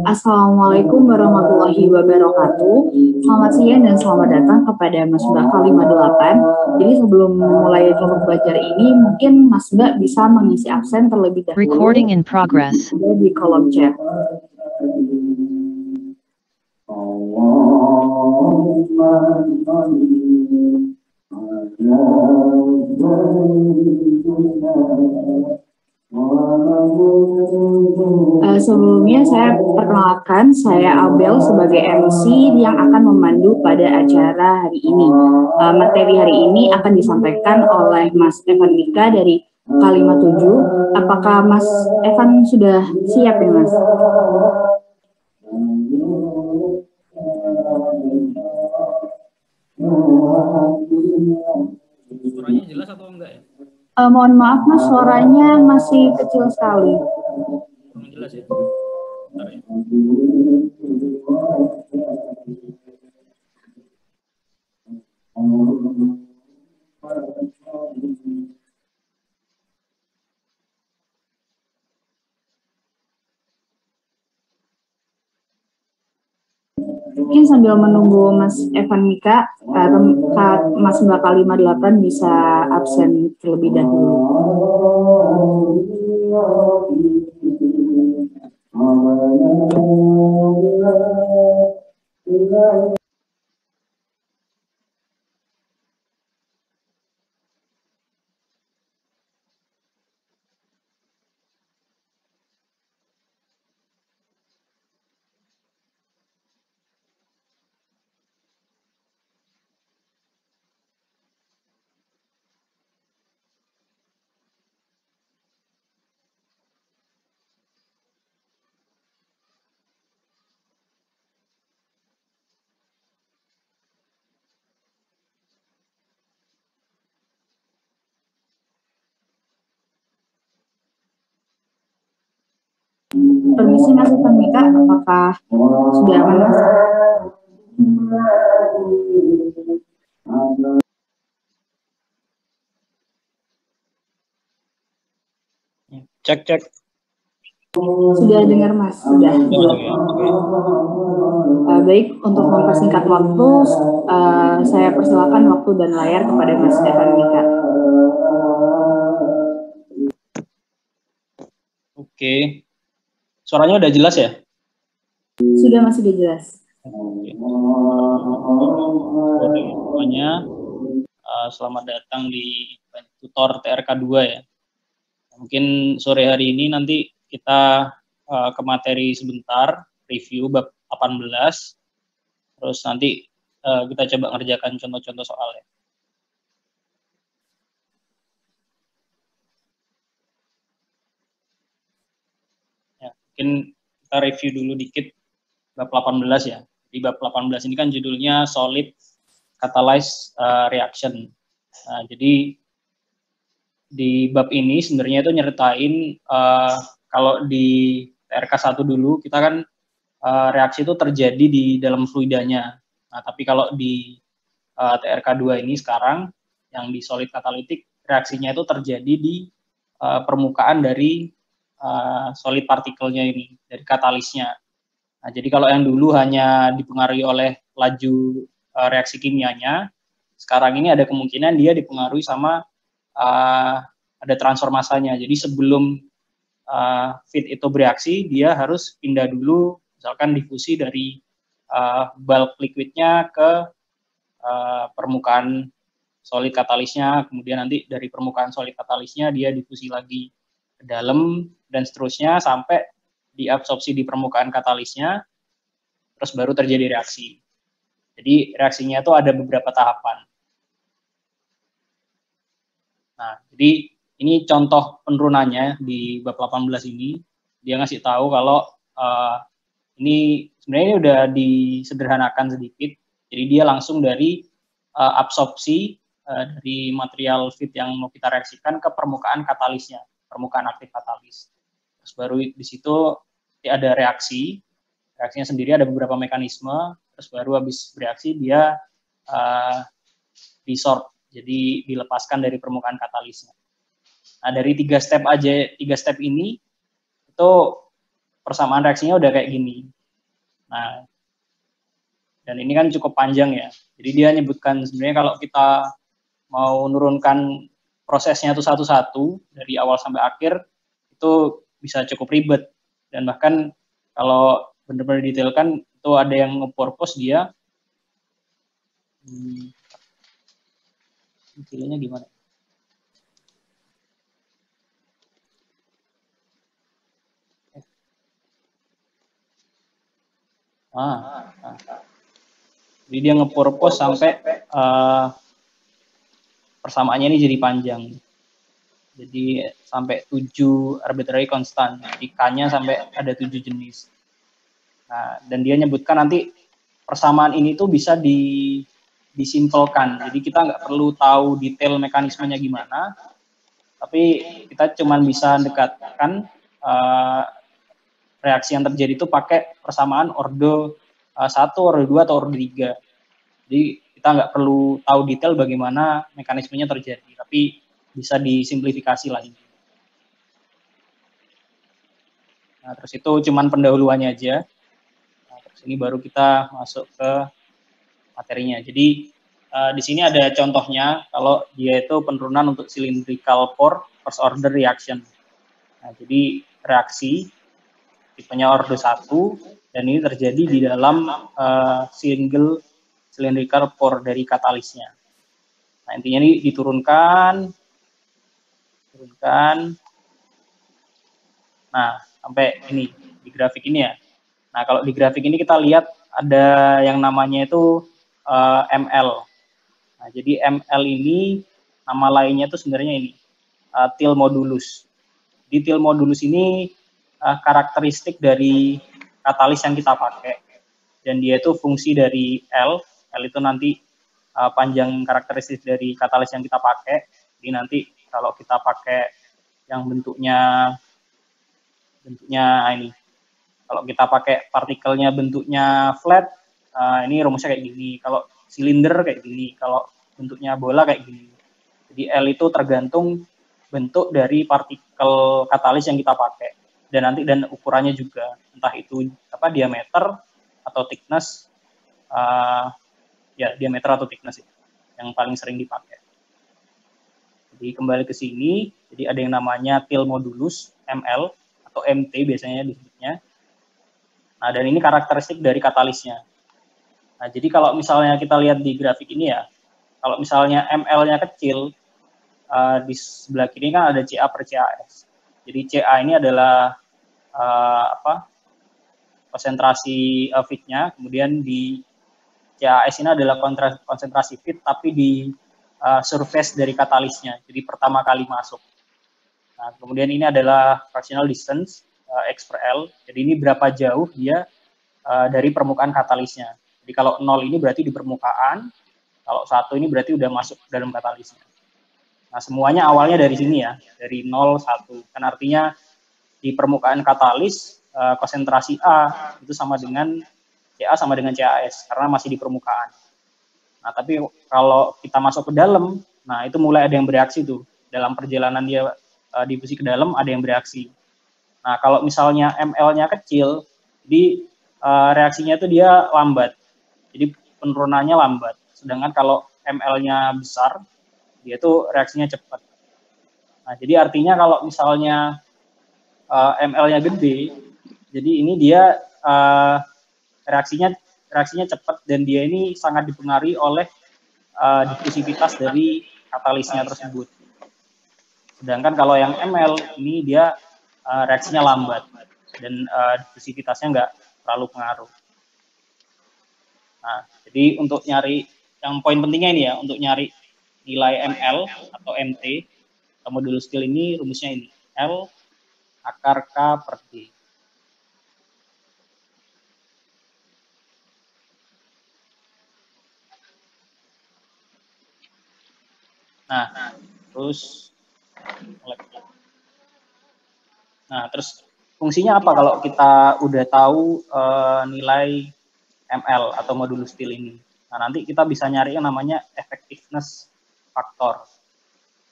Assalamualaikum warahmatullahi wabarakatuh. Selamat siang dan selamat datang kepada Mas Mbak K58. Jadi sebelum memulai kelompok belajar ini, mungkin Mas Mbak bisa mengisi absen terlebih dahulu. Recording in progress. Di kolom chat. Sebelumnya saya perkenalkan, saya Abel sebagai MC yang akan memandu pada acara hari ini. Materi hari ini akan disampaikan oleh Mas Evan Mika dari K57. Apakah Mas Evan sudah siap ya, Mas? Suaranya jelas atau enggak ya? Mohon maaf Mas, suaranya masih kecil sekali. Kurang jelas ya? Bentar ya. Mungkin sambil menunggu Mas Evan Mika, Mas Mbak K58 bisa absen terlebih dahulu. Permisi Mas Evan Mika, apakah sudah aman Mas? Cek. Sudah dengar Mas, sudah. Baik, untuk mempersingkat waktu, saya persilakan waktu dan layar kepada Mas Evan Mika. Oke. Suaranya udah jelas ya? Sudah Mas, sudah jelas. Semuanya, selamat datang di tutor TRK 2 ya. Mungkin sore hari ini nanti kita ke materi sebentar, review bab 18, terus nanti kita coba ngerjakan contoh-contoh soalnya. Ya, mungkin kita review dulu dikit bab 18 ya. Di bab 18 ini kan judulnya Solid Catalyzed Reaction. Nah, jadi di bab ini sebenarnya itu nyertain kalau di TRK 1 dulu kita kan reaksi itu terjadi di dalam fluidanya. Nah, tapi kalau di TRK 2 ini sekarang yang di solid catalytic reaksinya itu terjadi di permukaan dari solid partikelnya ini, dari katalisnya. Nah, jadi kalau yang dulu hanya dipengaruhi oleh laju reaksi kimianya, sekarang ini ada kemungkinan dia dipengaruhi sama ada transfer masanya. Jadi sebelum feed itu bereaksi, dia harus pindah dulu, misalkan difusi dari bulk liquidnya ke permukaan solid katalisnya, kemudian nanti dari permukaan solid katalisnya dia difusi lagi ke dalam, dan seterusnya sampai diabsorpsi di permukaan katalisnya, terus baru terjadi reaksi. Jadi reaksinya itu ada beberapa tahapan. Nah, jadi ini contoh penurunannya di bab 18 ini. Dia ngasih tahu kalau ini sebenarnya udah disederhanakan sedikit. Jadi dia langsung dari absorpsi dari material feed yang mau kita reaksikan ke permukaan katalisnya, permukaan aktif katalis. Terus baru di situ ada reaksi. Reaksinya sendiri ada beberapa mekanisme. Terus baru habis bereaksi dia disort. Jadi dilepaskan dari permukaan katalisnya. Nah, dari tiga step ini itu persamaan reaksinya udah kayak gini. Nah, dan ini kan cukup panjang ya. Jadi dia nyebutkan sebenarnya kalau kita mau nurunkan prosesnya itu satu-satu dari awal sampai akhir itu bisa cukup ribet, dan bahkan kalau benar-benar detailkan itu ada yang nge-purpose dia detailnya gimana? Jadi dia nge-purpose sampai persamaannya ini jadi panjang. Jadi sampai 7 arbitrary constant. Jadi K-nya sampai ada 7 jenis. Nah, dan dia nyebutkan nanti persamaan ini tuh bisa disimpelkan. Jadi kita nggak perlu tahu detail mekanismenya gimana, tapi kita cuma bisa dekatkan reaksi yang terjadi itu pakai persamaan orde 1, orde 2, atau orde 3. Jadi kita nggak perlu tahu detail bagaimana mekanismenya terjadi, tapi bisa disimplifikasi lah ini. Nah, terus itu cuman pendahuluannya aja. Nah, terus ini baru kita masuk ke materinya. Jadi di sini ada contohnya kalau dia itu penurunan untuk cylindrical pore first order reaction. Nah, jadi reaksi tipenya orde 1 dan ini terjadi di dalam single cylindrical pore dari katalisnya. Nah, intinya ini diturunkan. Nah, sampai ini di grafik ini ya. Nah, kalau di grafik ini kita lihat ada yang namanya itu ML. Nah, jadi ML ini nama lainnya itu sebenarnya ini til modulus. Di til modulus ini karakteristik dari katalis yang kita pakai, dan dia itu fungsi dari L itu nanti panjang karakteristik dari katalis yang kita pakai. Jadi nanti kalau kita pakai yang bentuknya ini, kalau kita pakai partikelnya bentuknya flat, ini rumusnya kayak gini. Kalau silinder kayak gini, kalau bentuknya bola kayak gini. Jadi L itu tergantung bentuk dari partikel katalis yang kita pakai, dan ukurannya juga, entah itu diameter atau thickness, diameter atau thickness yang paling sering dipakai. Jadi kembali ke sini, jadi ada yang namanya til modulus ML atau MT biasanya disebutnya. Nah, dan ini karakteristik dari katalisnya. Nah, jadi kalau misalnya kita lihat di grafik ini ya, kalau misalnya ML-nya kecil, di sebelah kiri kan ada CA per CAS. Jadi CA ini adalah konsentrasi feed-nya, kemudian di CAS ini adalah konsentrasi feed tapi di surface dari katalisnya, jadi pertama kali masuk. Nah, kemudian ini adalah fractional distance X per L, jadi ini berapa jauh dia dari permukaan katalisnya. Jadi kalau 0 ini berarti di permukaan, kalau 1 ini berarti udah masuk dalam katalisnya. Nah, semuanya awalnya dari sini ya, dari 0, 1. Kan artinya di permukaan katalis, konsentrasi A itu sama dengan CA sama dengan CAS, karena masih di permukaan. Nah, tapi kalau kita masuk ke dalam, nah itu mulai ada yang bereaksi tuh. Dalam perjalanan dia difusi ke dalam, ada yang bereaksi. Nah, kalau misalnya ML-nya kecil, jadi reaksinya itu dia lambat. Jadi penurunannya lambat. Sedangkan kalau ML-nya besar, dia tuh reaksinya cepat. Nah, jadi artinya kalau misalnya ML-nya gede, jadi ini dia reaksinya cepat, dan dia ini sangat dipengaruhi oleh difusivitas dari katalisnya tersebut. Sedangkan kalau yang ML ini dia reaksinya lambat dan difusivitasnya nggak terlalu pengaruh. Nah, jadi untuk nyari yang poin pentingnya ini ya, untuk nyari nilai ML atau MT modulus til ini rumusnya ini L akar K per D. Nah, terus fungsinya apa kalau kita udah tahu nilai ML atau modulus til ini? Nah, nanti kita bisa nyari yang namanya effectiveness factor.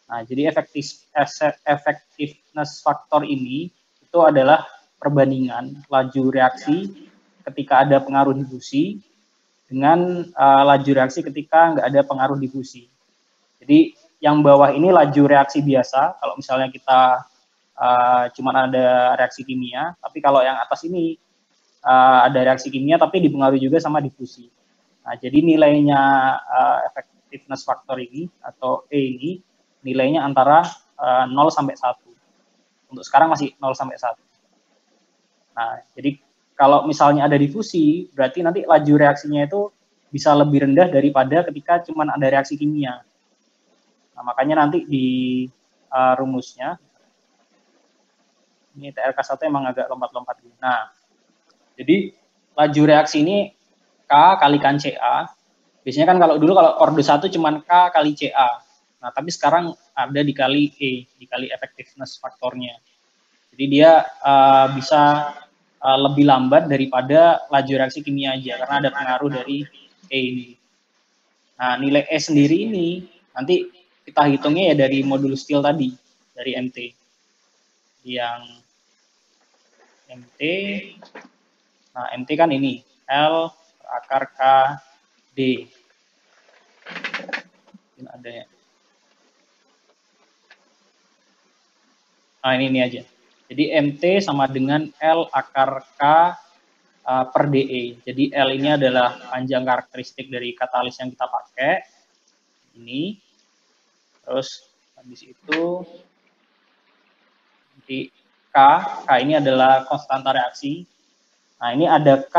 Nah, jadi effectiveness factor ini itu adalah perbandingan laju reaksi ketika ada pengaruh difusi dengan laju reaksi ketika nggak ada pengaruh difusi. Jadi yang bawah ini laju reaksi biasa, kalau misalnya kita cuma ada reaksi kimia, tapi kalau yang atas ini ada reaksi kimia tapi dipengaruhi juga sama difusi. Nah, jadi nilainya effectiveness factor ini atau E ini nilainya antara 0 sampai 1. Untuk sekarang masih 0 sampai 1. Nah, jadi kalau misalnya ada difusi, berarti nanti laju reaksinya itu bisa lebih rendah daripada ketika cuma ada reaksi kimia. Nah, makanya nanti di rumusnya, ini TRK1 emang agak lompat-lompat. Nah, jadi laju reaksi ini K kalikan CA. Biasanya kan kalau dulu kalau Ordo 1 cuma K kali CA. Nah, tapi sekarang ada dikali E, dikali effectiveness faktornya. Jadi dia bisa lebih lambat daripada laju reaksi kimia aja, karena ada pengaruh dari E ini. Nah, nilai E sendiri ini nanti kita hitungnya ya dari modulus Thiel tadi, dari MT. Yang MT, nah MT kan ini, L akar K D. Mungkin ada ya. Nah, ini aja. Jadi MT sama dengan L akar K per DE. Jadi L ini adalah panjang karakteristik dari katalis yang kita pakai. Ini. Terus habis itu nanti K ini adalah konstanta reaksi. Nah, ini ada K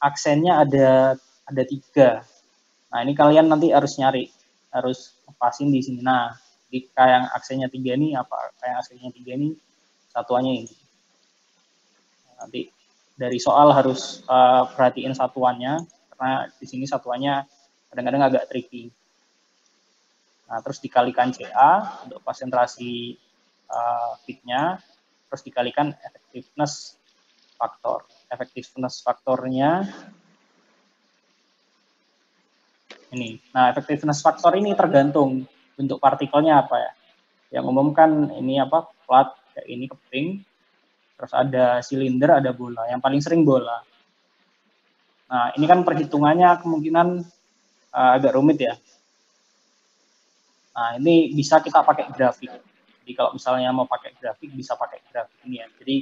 aksennya ada 3. Nah, ini kalian nanti harus nyari, harus pasin di sini. Nah, di K yang aksennya 3 ini apa? K yang aksennya 3 ini satuannya ini. Nanti dari soal harus perhatiin satuannya, karena di sini satuannya kadang-kadang agak tricky. Nah, terus dikalikan CA untuk konsentrasi fitnya, terus dikalikan effectiveness faktor. Effectiveness faktornya ini. Nah, effectiveness faktor ini tergantung bentuk partikelnya apa ya. Yang umum kan ini apa, plat kayak ini, keping. Terus ada silinder, ada bola. Yang paling sering bola. Nah, ini kan perhitungannya kemungkinan agak rumit ya. Nah, ini bisa kita pakai grafik. Jadi kalau misalnya mau pakai grafik, bisa pakai grafik ini ya. Jadi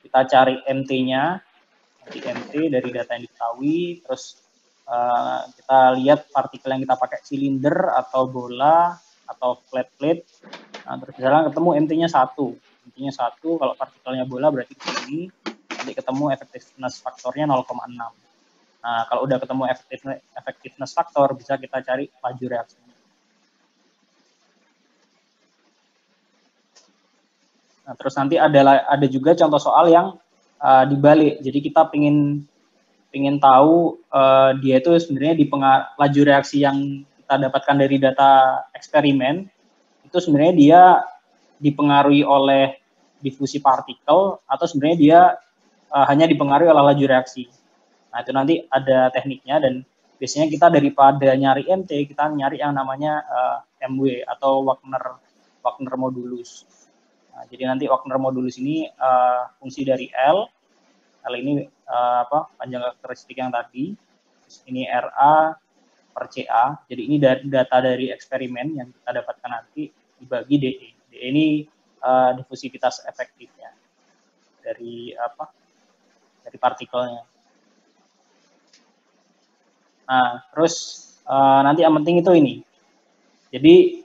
kita cari MT-nya, nanti MT dari data yang diketahui, terus kita lihat partikel yang kita pakai silinder atau bola atau flat plate. Nah, terus misalnya ketemu MT-nya 1. MT-nya 1, kalau partikelnya bola berarti di sini. Nanti ketemu effectiveness faktornya 0,6. Nah, kalau udah ketemu effectiveness faktor, bisa kita cari laju reaksinya. Nah, terus nanti ada juga contoh soal yang dibalik. Jadi kita pengen tahu dia itu sebenarnya laju reaksi yang kita dapatkan dari data eksperimen itu sebenarnya dia dipengaruhi oleh difusi partikel atau sebenarnya dia hanya dipengaruhi oleh laju reaksi. Nah, itu nanti ada tekniknya, dan biasanya kita daripada nyari MT, kita nyari yang namanya MW atau Wagner modulus. Nah, jadi nanti Wagner modulus ini fungsi dari L ini panjang karakteristik yang tadi. Terus ini RA per CA. Jadi ini data dari eksperimen yang kita dapatkan nanti dibagi DE. DE ini difusivitas efektifnya dari dari partikelnya. Nah, terus nanti yang penting itu ini. Jadi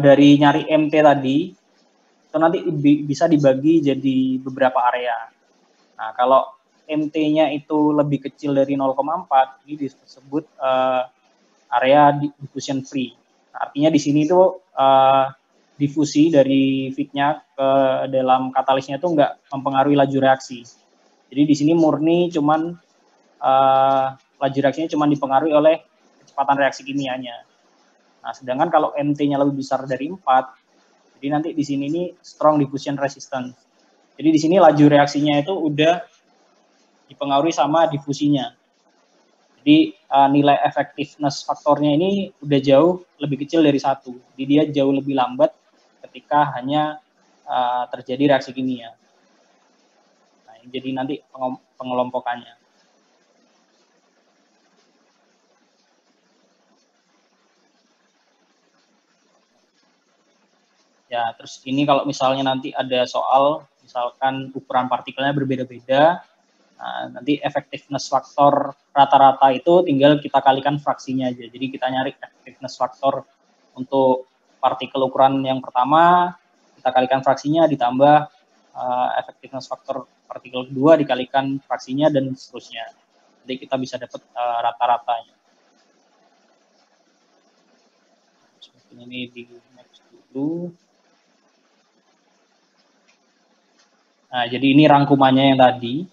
dari nyari MT tadi itu nanti bisa dibagi jadi beberapa area. Nah, kalau MT-nya itu lebih kecil dari 0,4, ini disebut area diffusion free. Nah, artinya di sini itu difusi dari feednya ke dalam katalisnya itu nggak mempengaruhi laju reaksi. Jadi di sini murni cuman laju reaksinya cuma dipengaruhi oleh kecepatan reaksi kimianya. Nah, sedangkan kalau MT-nya lebih besar dari 4, jadi nanti di sini ini strong diffusion resistance. Jadi di sini laju reaksinya itu udah dipengaruhi sama difusinya. Jadi nilai effectiveness faktornya ini udah jauh lebih kecil dari 1. Jadi dia jauh lebih lambat ketika hanya terjadi reaksi kimia. Nah, jadi nanti pengelompokannya. Ya, terus ini kalau misalnya nanti ada soal, misalkan ukuran partikelnya berbeda-beda, nah, nanti effectiveness faktor rata-rata itu tinggal kita kalikan fraksinya aja. Jadi kita nyari effectiveness faktor untuk partikel ukuran yang pertama, kita kalikan fraksinya, ditambah effectiveness faktor partikel kedua, dikalikan fraksinya, dan seterusnya. Jadi kita bisa dapat rata-ratanya. Seperti ini di next dulu. Nah, jadi ini rangkumannya yang tadi.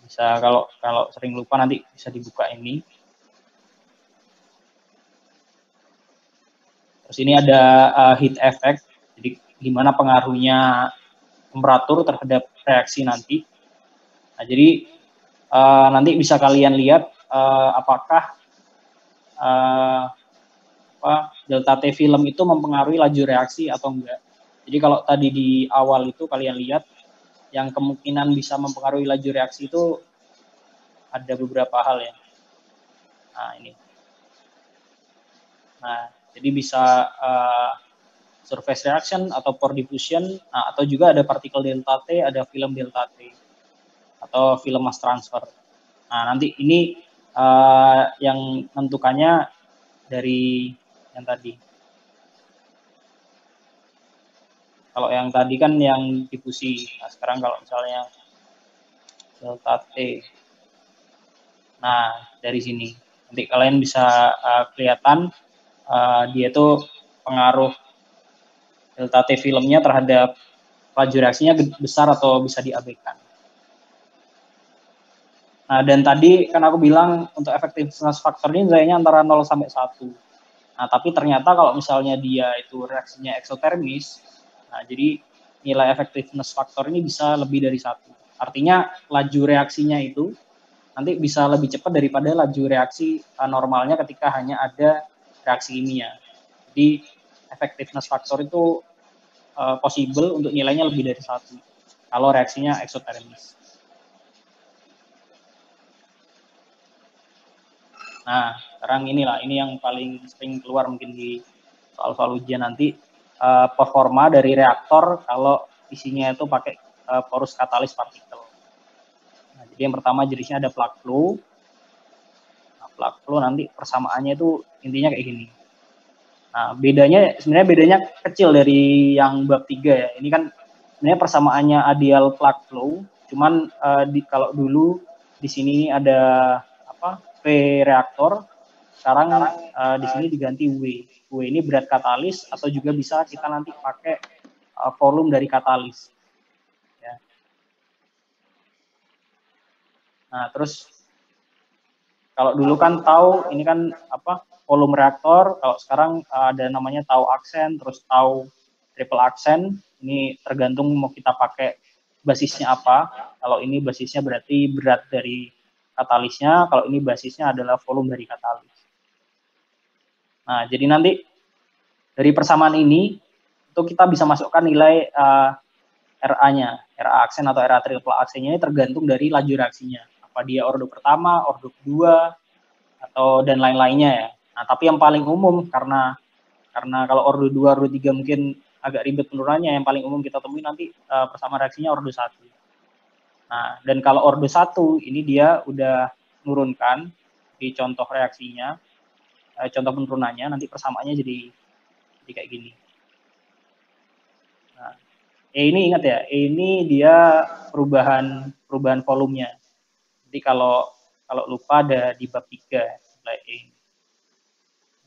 Bisa kalau sering lupa nanti bisa dibuka ini. Terus ini ada heat effect. Jadi gimana pengaruhnya temperatur terhadap reaksi nanti. Nah, jadi nanti bisa kalian lihat apakah delta T film itu mempengaruhi laju reaksi atau enggak. Jadi kalau tadi di awal itu kalian lihat yang kemungkinan bisa mempengaruhi laju reaksi itu ada beberapa hal ya. Nah, ini. Nah, jadi bisa surface reaction atau pore diffusion, nah, atau juga ada partikel delta T, ada film delta T, atau film mass transfer. Nah, nanti ini yang menentukannya dari yang tadi. Kalau yang tadi kan yang difusi. Nah, sekarang kalau misalnya delta T. Nah, dari sini. Nanti kalian bisa kelihatan dia itu pengaruh delta T filmnya terhadap laju reaksinya besar atau bisa diabaikan. Nah, dan tadi kan aku bilang untuk effectiveness factor ini nilainya antara 0 sampai 1. Nah, tapi ternyata kalau misalnya dia itu reaksinya eksotermis, nah jadi nilai effectiveness factor ini bisa lebih dari 1. Artinya laju reaksinya itu nanti bisa lebih cepat daripada laju reaksi normalnya ketika hanya ada reaksi kimia. Jadi effectiveness factor itu possible untuk nilainya lebih dari 1 kalau reaksinya eksotermis. Nah, sekarang inilah, ini yang paling sering keluar mungkin di soal-soal ujian nanti, performa dari reaktor kalau isinya itu pakai porous katalis partikel. Nah, jadi yang pertama jenisnya ada plug flow. Nah, plug flow nanti persamaannya itu intinya kayak gini. Nah, bedanya kecil dari yang bab 3 ya. Ini kan sebenarnya persamaannya ideal plug flow, cuman kalau dulu di sini ada V reaktor, sekarang di sini diganti W. W ini berat katalis atau juga bisa kita nanti pakai volume dari katalis. Ya. Nah, terus kalau dulu kan tahu ini kan volume reaktor, kalau sekarang ada namanya tau aksen, terus tau triple aksen. Ini tergantung mau kita pakai basisnya apa. Kalau ini basisnya berarti berat dari katalisnya, kalau ini basisnya adalah volume dari katalis. Nah, jadi nanti dari persamaan ini itu kita bisa masukkan nilai RA-nya, RA aksen atau RA triple aksennya ini tergantung dari laju reaksinya. Apa dia ordo pertama, ordo kedua, atau dan lain-lainnya ya. Nah, tapi yang paling umum karena kalau ordo 2, ordo 3 mungkin agak ribet penurunannya, yang paling umum kita temui nanti persamaan reaksinya ordo 1. Nah, dan kalau ordo 1 ini dia udah menurunkan di contoh reaksinya, contoh penurunannya, nanti persamaannya jadi kayak gini. Nah, ini ingat ya, ini dia perubahan volumenya. Jadi kalau lupa ada di bab 3 nilai E.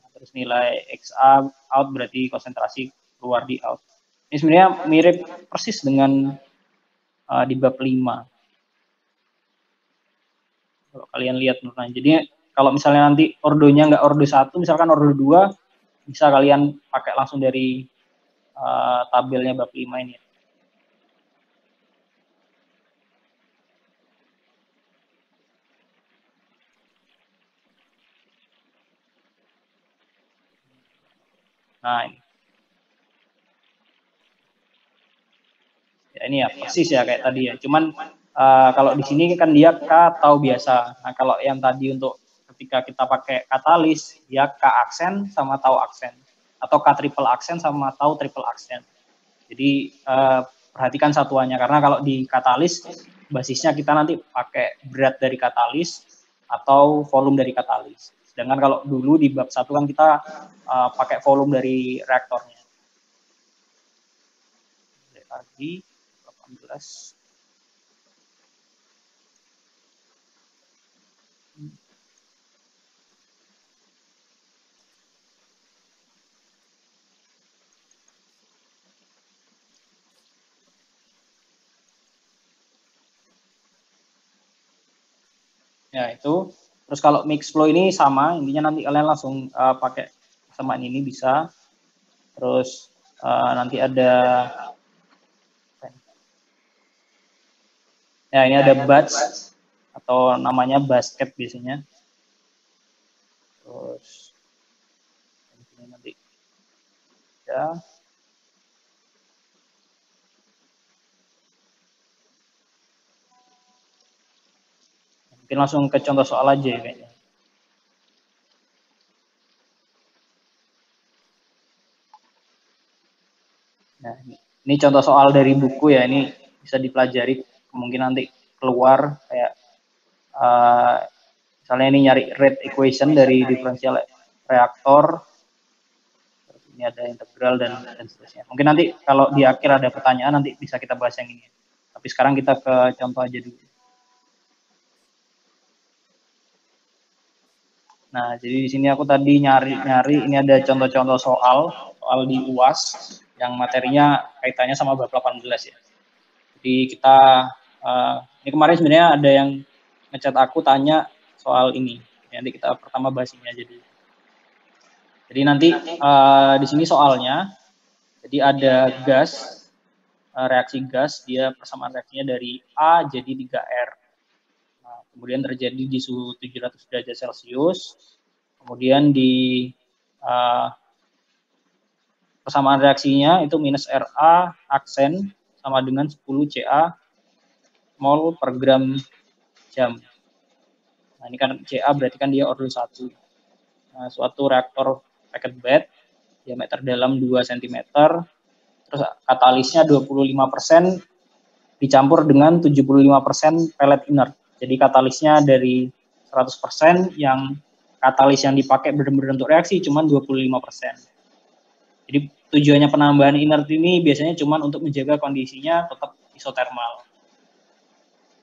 Nah, terus nilai XA out berarti konsentrasi keluar di out. Ini sebenarnya mirip persis dengan di bab 5. Kalau kalian lihat penurunan. Jadi kalau misalnya nanti ordonya nggak ordo 1, misalkan ordo 2, bisa kalian pakai langsung dari tabelnya bab 5 ini. Nah, ini. Ya, ini ya persis ya kayak tadi ya. Cuman kalau di sini kan dia K tau biasa. Nah kalau yang tadi untuk ketika kita pakai katalis, dia K aksen sama tau aksen, atau K triple aksen sama tau triple aksen. Jadi perhatikan satuannya, karena kalau di katalis basisnya kita nanti pakai berat dari katalis atau volume dari katalis. Sedangkan kalau dulu di bab 1 kan kita pakai volume dari reaktornya. Lagi 18. Ya itu. Terus kalau mix flow ini sama, intinya nanti kalian langsung pakai persamaan ini bisa. Terus nanti ada, ya ini ada batch atau namanya basket biasanya. Terus ini nanti ya. Mungkin langsung ke contoh soal aja ya kayaknya. Nah, ini contoh soal dari buku ya, ini bisa dipelajari, kemungkinan nanti keluar kayak misalnya ini nyari rate equation dari differential reaktor, ini ada integral dan seterusnya. Mungkin nanti kalau di akhir ada pertanyaan nanti bisa kita bahas yang ini. Tapi sekarang kita ke contoh aja dulu. Nah, jadi di sini aku tadi nyari ini ada contoh-contoh soal di UAS yang materinya kaitannya sama bab 18 ya. Jadi kita ini kemarin sebenarnya ada yang ngechat aku tanya soal ini. Nanti kita pertama bahas ini aja dulu. Jadi nanti di sini soalnya, jadi ada gas, reaksi gas, dia persamaan reaksinya dari A jadi 3R. Nah, kemudian terjadi di suhu 700 derajat Celcius. Kemudian di persamaan reaksinya itu minus Ra aksen sama dengan 10 Ca mol per gram jam. Nah, ini kan Ca berarti kan dia order 1. Nah, suatu reaktor packet bed, diameter dalam 2 cm, terus katalisnya 25% dicampur dengan 75% pellet inert. Jadi katalisnya dari 100% yang katalis yang dipakai benar-benar untuk reaksi cuma 25%. Jadi tujuannya penambahan inert ini biasanya cuma untuk menjaga kondisinya tetap isotermal.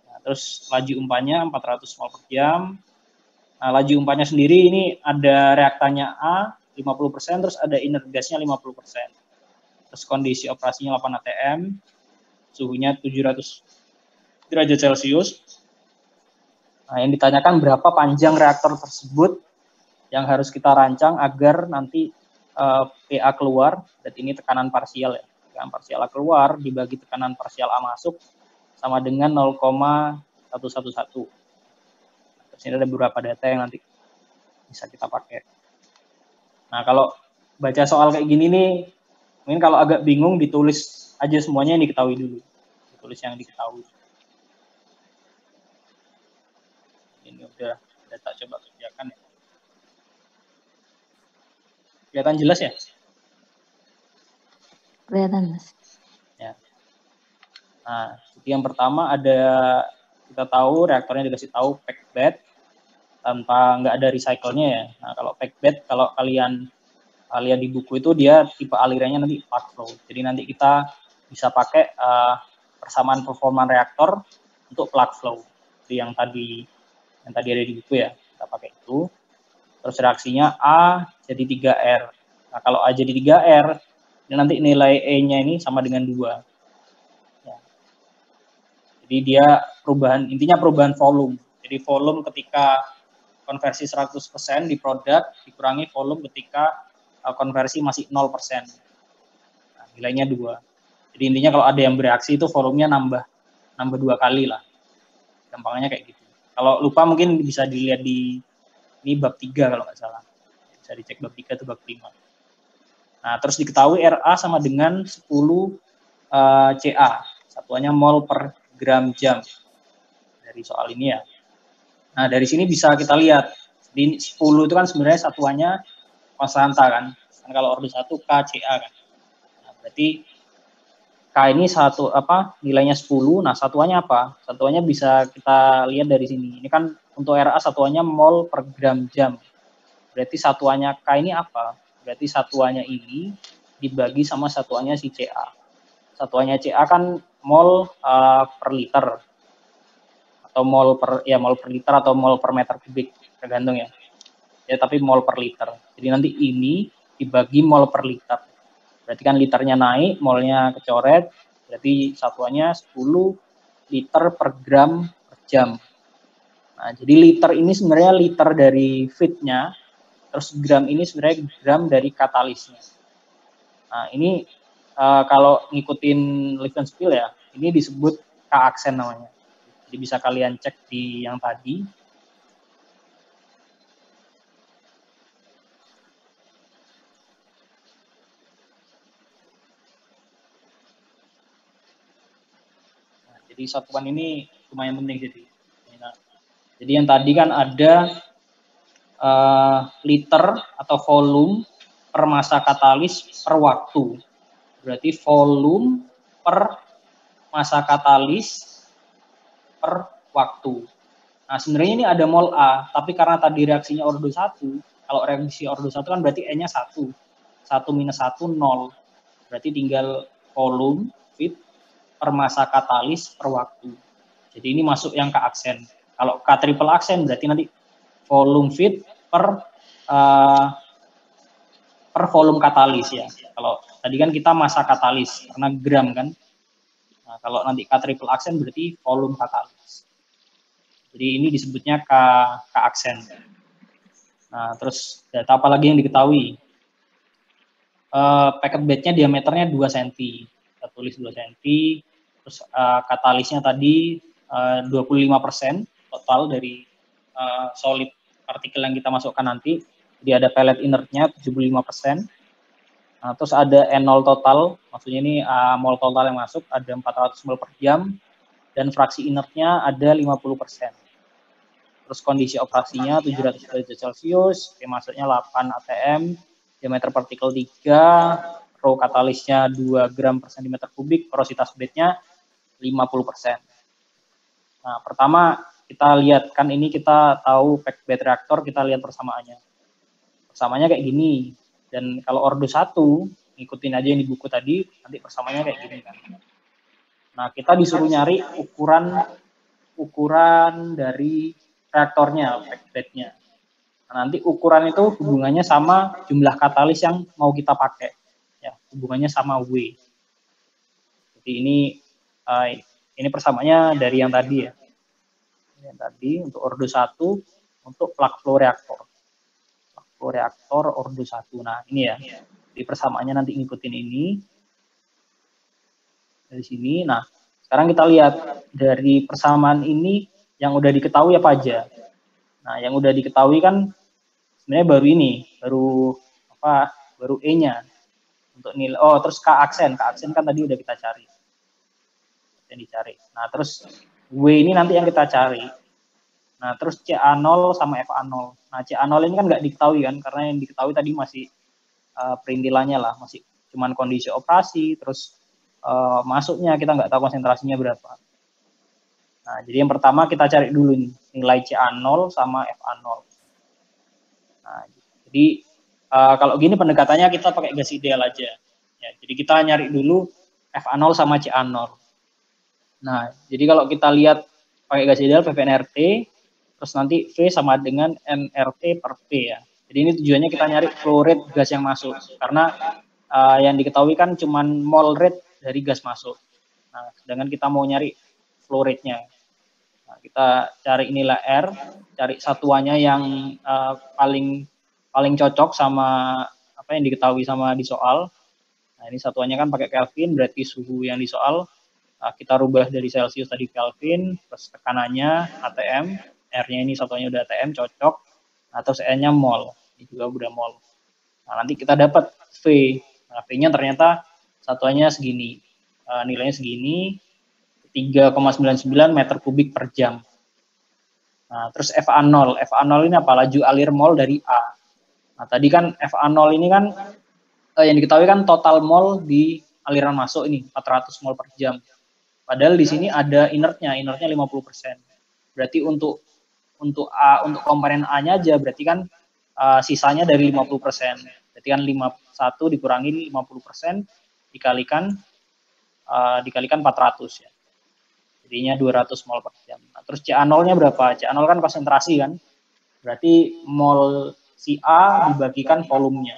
Nah, terus laju umpannya 400 mol per jam. Nah, laju umpannya sendiri ini ada reaktannya A 50%, terus ada inert gasnya 50%. Terus kondisi operasinya 8 atm, suhunya 700 derajat Celcius. Nah, yang ditanyakan berapa panjang reaktor tersebut yang harus kita rancang agar nanti PA keluar, dan ini tekanan parsial ya. Tekanan parsial A keluar dibagi tekanan parsial A masuk sama dengan 0,111. Terus ini ada beberapa data yang nanti bisa kita pakai. Nah, kalau baca soal kayak gini nih, mungkin kalau agak bingung ditulis aja semuanya yang diketahui dulu. Ditulis yang diketahui. Ini udah data coba kerjakan ya. Kelihatan jelas ya? Kelihatan, Mas. Ya. Nah, yang pertama ada, kita tahu reaktornya dikasih tahu packed bed tanpa nggak ada recycle-nya ya. Nah, kalau packed bed, kalau kalian lihat di buku itu dia tipe alirannya nanti plug flow. Jadi nanti kita bisa pakai persamaan performa reaktor untuk plug flow. Jadi yang tadi ada di buku ya, kita pakai itu. Terus reaksinya A jadi 3R. Nah, kalau A jadi 3R, nanti nilai E-nya ini sama dengan 2. Ya. Jadi dia intinya perubahan volume. Jadi volume ketika konversi 100% di produk dikurangi volume ketika konversi masih 0%. Nah, nilainya 2. Jadi intinya kalau ada yang bereaksi itu volumenya nambah 2 kali lah. Gampangnya kayak gitu. Kalau lupa mungkin bisa dilihat di ini bab 3 kalau nggak salah. Bisa dicek bab 3 atau bab 5. Nah, terus diketahui RA sama dengan 10 CA. Satuannya mol per gram jam dari soal ini ya. Nah, dari sini bisa kita lihat di 10 itu kan sebenarnya satuannya konstanta kan. Kan kalau ordo 1 KCA kan. Nah, berarti K ini nilainya 10. Nah, satuannya apa? Satuannya bisa kita lihat dari sini. Ini kan untuk RA satuannya mol per gram jam. Berarti satuannya K ini apa? Berarti satuannya ini dibagi sama satuannya si CA. Satuannya CA kan mol per liter atau mol per liter atau mol per meter kubik, tergantung ya. Ya, tapi mol per liter. Jadi nanti ini dibagi mol per liter. Berarti kan liternya naik, molnya kecoret, berarti satuannya 10 liter per gram per jam. Nah, jadi liter ini sebenarnya liter dari feed-nya, terus gram ini sebenarnya gram dari katalisnya. Nah, ini kalau ngikutin Levenspiel ya, ini disebut K-aksen namanya. Jadi bisa kalian cek di yang tadi. Nah, jadi satuan ini lumayan penting jadi. Nah, jadi yang tadi kan ada liter atau volume per massa katalis per waktu. Berarti volume per massa katalis per waktu. Nah, sebenarnya ini ada mol A, tapi karena tadi reaksinya ordo 1, kalau reaksi ordo 1 kan berarti E-nya 1. 1 minus 1, 0. Berarti tinggal volume feed per massa katalis per waktu. Jadi ini masuk yang K aksen. Kalau K triple aksen berarti nanti volume feed per volume katalis ya. Kalau tadi kan kita massa katalis karena gram kan. Nah, kalau nanti K triple aksen berarti volume katalis. Jadi ini disebutnya K aksen. Nah, terus data apa lagi yang diketahui? Packet bednya diameternya 2 cm. Kita tulis 2 cm. Terus katalisnya tadi 25% total dari solid partikel yang kita masukkan nanti. Jadi ada pellet inertnya 75%. Nah, terus ada N0 total, maksudnya ini mol total yang masuk ada 400 mol per jam dan fraksi inertnya ada 50%. Terus kondisi operasinya 700 derajat Celcius, masuknya 8 atm, diameter partikel 3, rho katalisnya 2 gram per cm kubik, porositas bednya 50%. Nah, pertama kita lihat, kan ini kita tahu packed bed reaktor, kita lihat persamaannya. Persamaannya kayak gini. Dan kalau ordo 1, ngikutin aja yang di buku tadi, nanti persamaannya kayak gini kan. Nah, kita disuruh nyari ukuran dari reaktornya, packed bednya. Nah, nanti ukuran itu hubungannya sama jumlah katalis yang mau kita pakai. Ya, hubungannya sama W. Jadi ini persamaannya dari yang tadi ya. Yang tadi untuk ordo 1 untuk plug flow reaktor. Plug flow reaktor ordo 1. Nah, ini ya. Di persamaannya nanti ngikutin ini. Dari sini. Nah, sekarang kita lihat dari persamaan ini yang udah diketahui apa aja. Nah, yang udah diketahui kan sebenarnya baru ini, baru E-nya. Untuk nilai, terus K aksen kan tadi udah kita cari. Yang dicari. Nah, terus W ini nanti yang kita cari. Nah, terus CA0 sama FA0. Nah, CA0 ini kan nggak diketahui kan, karena yang diketahui tadi masih perintilannya lah, masih cuman kondisi operasi, terus masuknya kita nggak tahu konsentrasinya berapa. Nah, jadi yang pertama kita cari dulu nih, nilai CA0 sama FA0. Nah, jadi kalau gini pendekatannya kita pakai gas ideal aja. Ya, jadi kita nyari dulu FA0 sama CA0. Nah, jadi kalau kita lihat pakai gas ideal PVNRT, terus nanti V sama dengan nRT per P ya. Jadi ini tujuannya kita nyari flow rate gas yang masuk. Karena yang diketahui kan cuma mol rate dari gas masuk. Nah, sedangkan kita mau nyari flow rate-nya. Nah, kita cari inilah R, cari satuannya yang paling cocok sama apa yang diketahui sama di soal. Nah, ini satuannya kan pakai Kelvin, berarti suhu yang di soal kita rubah dari Celcius tadi Kelvin, terus tekanannya atm, R-nya ini satuannya udah atm, cocok. Nah, terus N-nya mol, ini juga udah mol. Nah, nanti kita dapat V. Nah, V-nya ternyata satuannya segini, nilainya segini. 3,99 meter kubik per jam. Nah, terus FA0. FA0 ini apa? Laju alir mol dari A. Nah, tadi kan FA0 ini kan yang diketahui kan total mol di aliran masuk ini 400 mol per jam. Padahal di sini ada inertnya 50%. Berarti untuk komponen A-nya aja berarti kan sisanya dari 50%. Berarti kan 51 dikurangi 50% dikalikan 400 ya. Jadinya 200 mol per jam. Nah, terus CA0-nya berapa? CA0 kan konsentrasi kan. Berarti mol si A dibagikan volumenya.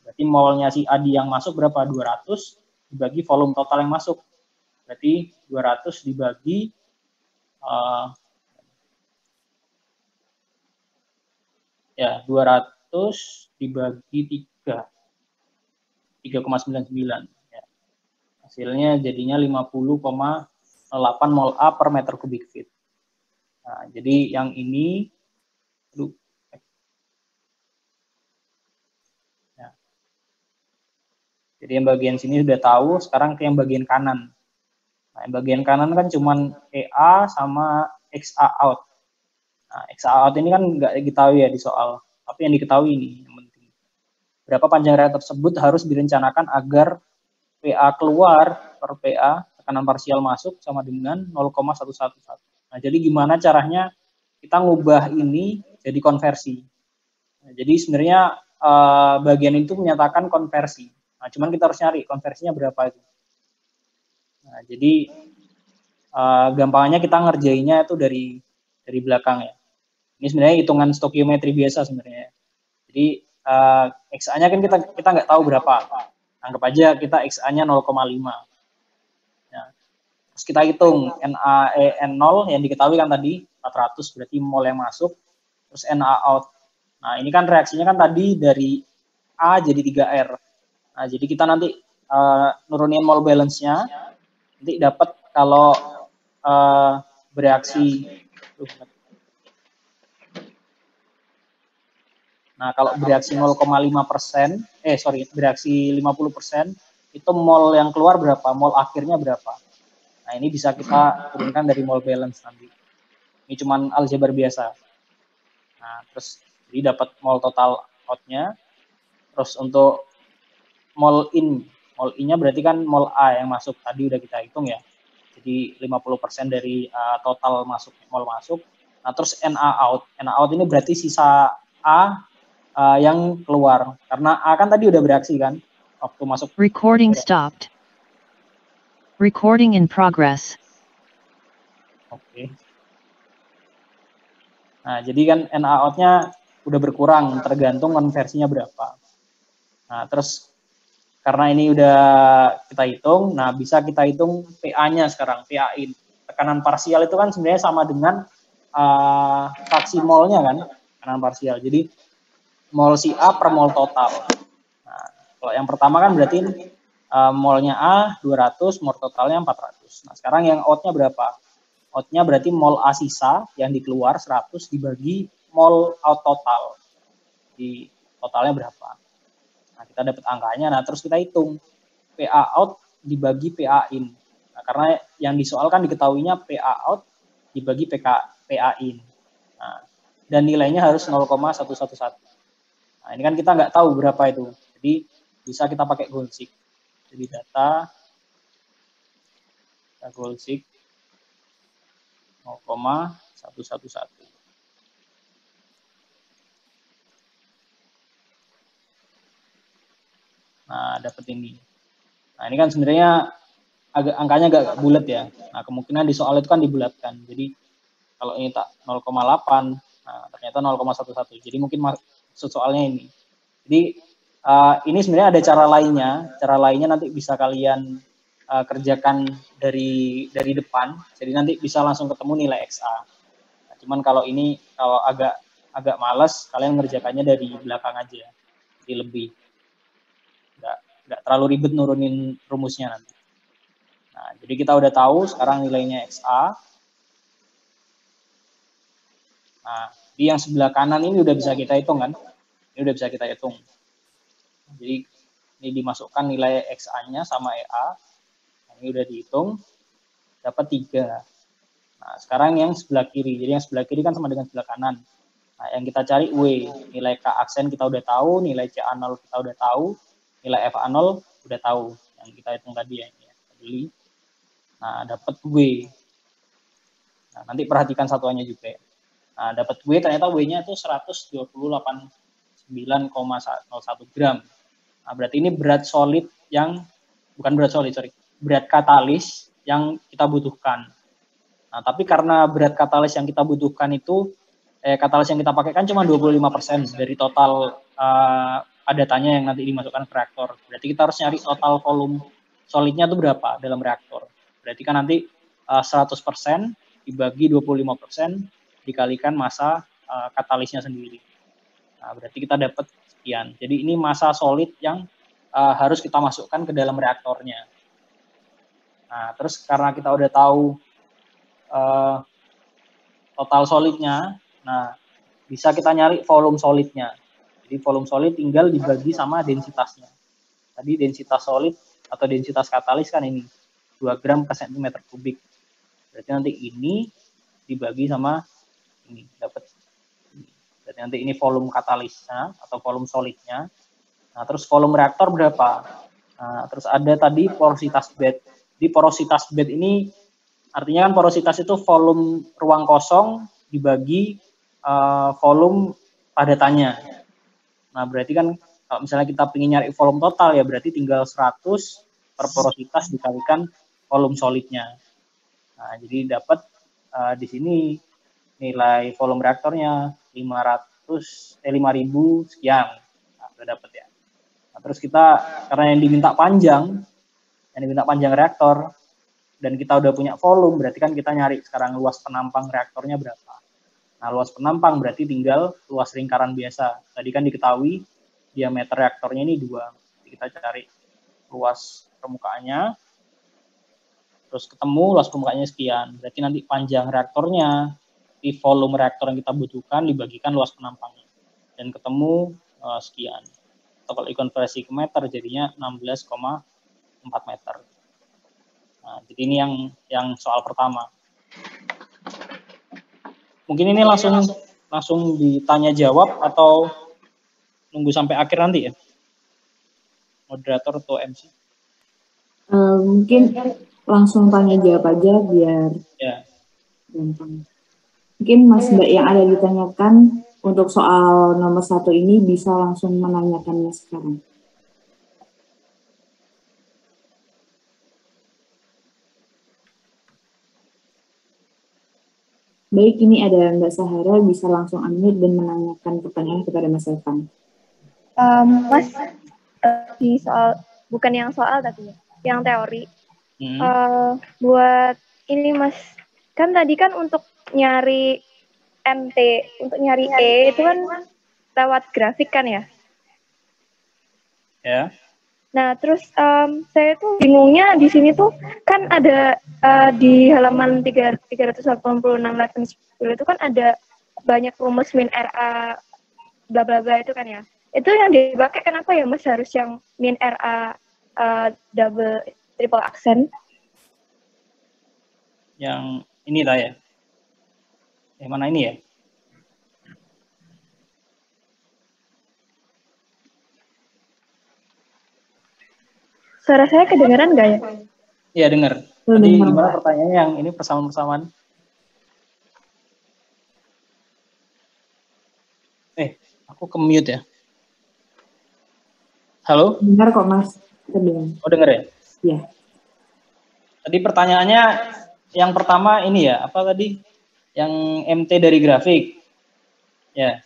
Berarti molnya si A yang masuk berapa? 200 dibagi volume total yang masuk. Berarti 200 dibagi 200 dibagi 3,99 ya. Hasilnya jadinya 50,8 mol A per meter kubik feet. Nah, jadi yang ini jadi yang bagian sini sudah tahu, sekarang ke yang bagian kanan. Nah, yang bagian kanan kan cuman EA sama XA out. Nah, XA out ini kan nggak diketahui ya di soal, tapi yang diketahui ini yang penting. Berapa panjang rel tersebut harus direncanakan agar PA keluar per PA, tekanan parsial masuk sama dengan 0,111. Nah, jadi gimana caranya kita ngubah ini jadi konversi. Nah, jadi sebenarnya bagian itu menyatakan konversi. Nah, cuman kita harus nyari konversinya berapa itu. Nah, jadi gampangnya kita ngerjainnya itu dari belakang ya. Ini sebenarnya hitungan stokiometri biasa sebenarnya. Jadi XA-nya kan kita nggak tahu berapa. Anggap aja kita XA-nya 0,5. Ya. Terus kita hitung N0 yang diketahui kan tadi 400 berarti mol yang masuk. Terus Na out. Nah, ini kan reaksinya kan tadi dari A jadi 3R. Nah, jadi kita nanti nurunin mol balance-nya. Nanti dapat kalau bereaksi Nah, kalau bereaksi 0,5%, bereaksi 50%, itu mol yang keluar berapa? Mol akhirnya berapa? Nah, ini bisa kita turunkan dari mol balance nanti. Ini cuman aljabar biasa. Nah, terus jadi dapat mol total out-nya. Terus untuk mol in-nya berarti kan mol A yang masuk. Tadi udah kita hitung ya. Jadi 50% dari total mol masuk. Nah, terus Na out. Na out ini berarti sisa A yang keluar karena A kan tadi udah bereaksi kan waktu masuk. Recording stopped. Recording in progress. Oke. Nah, jadi kan Na out-nya udah berkurang tergantung konversinya berapa. Nah, terus karena ini udah kita hitung, nah bisa kita hitung PA-nya sekarang, PA in. Tekanan parsial itu kan sebenarnya sama dengan fraksi molnya kan, tekanan parsial. Jadi mol si A per mol total. Nah, kalau yang pertama kan berarti molnya A 200, mol totalnya 400. Nah, sekarang yang out-nya berapa? Out-nya berarti mol A sisa yang dikeluar 100 dibagi mol out total. Di totalnya berapa? Nah, kita dapat angkanya. Nah, terus kita hitung PA out dibagi PA in. Nah, karena yang disoalkan diketahuinya PA out dibagi PA in. Nah, dan nilainya harus 0,111. Nah, ini kan kita nggak tahu berapa itu. Jadi bisa kita pakai goalseek. Jadi data goalseek 0,111. Nah, dapat ini. Nah, ini kan sebenarnya angkanya agak bulat ya. Nah, kemungkinan di soal itu kan dibulatkan. Jadi kalau ini tak 0,8, nah ternyata 0,11. Jadi mungkin maksud soalnya ini. Jadi ini sebenarnya ada cara lainnya. Cara lainnya nanti bisa kalian kerjakan dari depan. Jadi nanti bisa langsung ketemu nilai XA. Nah, cuman kalau ini kalau agak malas, kalian ngerjakannya dari belakang aja. Jadi lebih nggak terlalu ribet nurunin rumusnya nanti. Nah, jadi kita udah tahu sekarang nilainya XA. Nah, di yang sebelah kanan ini udah bisa kita hitung kan? Ini udah bisa kita hitung. Jadi ini dimasukkan nilai XA-nya sama EA. Nah, ini udah dihitung. dapat 3. Nah, sekarang yang sebelah kiri. Jadi yang sebelah kiri kan sama dengan sebelah kanan. Nah, yang kita cari W, nilai K aksen kita udah tahu, nilai CA0 kita udah tahu, nilai FA0 udah tahu. Yang kita hitung tadi ya, ini ya, beli. Nah, dapat W. Nah, nanti perhatikan satuannya juga ya. Nah, dapat W, ternyata W-nya itu 128,9,01 gram. Nah, berarti ini berat solid yang, bukan berat solid, berat katalis yang kita butuhkan. Nah, tapi karena berat katalis yang kita butuhkan itu, katalis yang kita pakai kan cuma 25% dari total padatannya yang nanti dimasukkan ke reaktor. Berarti kita harus nyari total volume solidnya itu berapa dalam reaktor. Berarti kan nanti 100% dibagi 25% dikalikan massa katalisnya sendiri. Nah, berarti kita dapat sekian. Jadi ini massa solid yang harus kita masukkan ke dalam reaktornya. Nah, terus karena kita udah tahu total solidnya, nah bisa kita nyari volume solidnya. Jadi volume solid tinggal dibagi sama densitasnya. Tadi densitas solid atau densitas katalis kan ini 2 gram per cm kubik. Berarti nanti ini dibagi sama ini dapat. Berarti nanti ini volume katalisnya atau volume solidnya. Nah, terus volume reaktor berapa? Nah, terus ada tadi porositas bed. Di porositas bed ini artinya kan porositas itu volume ruang kosong dibagi volume padatannya. Nah, berarti kan kalau misalnya kita ingin nyari volume total ya berarti tinggal 100 per porositas dikalikan volume solidnya. Nah, jadi dapat di sini nilai volume reaktornya 5.000 sekian. Nah, udah dapat ya. Nah, terus kita karena yang diminta panjang reaktor dan kita udah punya volume, berarti kan kita nyari sekarang luas penampang reaktornya berapa. Nah, luas penampang berarti tinggal luas lingkaran biasa. Tadi kan diketahui diameter reaktornya ini 2. Jadi kita cari luas permukaannya, terus ketemu luas permukaannya sekian. Berarti nanti panjang reaktornya, di volume reaktor yang kita butuhkan dibagikan luas penampangnya. Dan ketemu sekian. Atau kalau dikonversi ke meter jadinya 16,4 meter. Nah, jadi ini yang soal pertama. Mungkin ini langsung ditanya jawab atau nunggu sampai akhir nanti ya? Moderator atau MC? Mungkin langsung tanya jawab aja biar gampang. Mungkin Mas Mbak yang ada ditanyakan untuk soal nomor 1 ini bisa langsung menanyakannya sekarang. Baik, ini ada Mbak Sahara, bisa langsung unmute dan menanyakan pertanyaan kepada Mas Evan. Mas, di soal, bukan yang soal tapi yang teori. Buat ini Mas, kan tadi kan untuk nyari MT, untuk nyari E itu kan lewat grafik kan ya? Ya. Nah, terus saya tuh bingungnya di sini tuh kan ada di halaman 386 Latin 10 itu kan ada banyak rumus min RA bla bla bla itu kan ya. Itu yang dipakai kenapa ya Mas harus yang min RA double triple aksen? Yang ini lah ya. Yang mana ini ya? Suara saya kedengeran nggak ya? Iya, dengar. Tadi gimana pertanyaannya yang ini persamaan-persamaan? Aku ke-mute ya. Halo? Dengar kok Mas. Oh, dengar ya? Iya. Tadi pertanyaannya yang pertama ini ya, apa tadi? Yang MT dari grafik. Ya.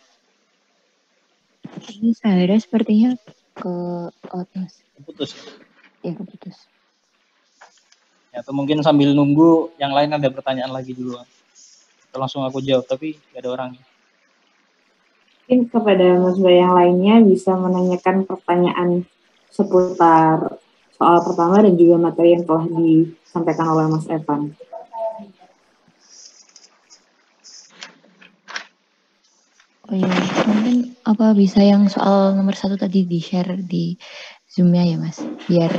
Ini saya sepertinya ke Mas. Putus. Ya, keputus. Ya, atau mungkin sambil nunggu yang lain ada pertanyaan lagi dulu. Atau langsung aku jawab, tapi gak ada orangnya. Mungkin kepada Mas Mbak yang lainnya bisa menanyakan pertanyaan seputar soal pertama dan juga materi yang telah disampaikan oleh Mas Evan. Oh iya, mungkin apa bisa yang soal nomor 1 tadi di-share di Zoom-nya ya Mas? Biar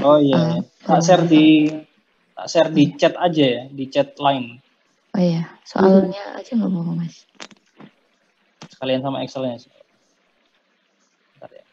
tak share di Tak share di chat aja ya, di chat line. Oh iya, soalnya aja nggak apa-apa Mas. Sekalian sama Excel-nya. Bentar ya.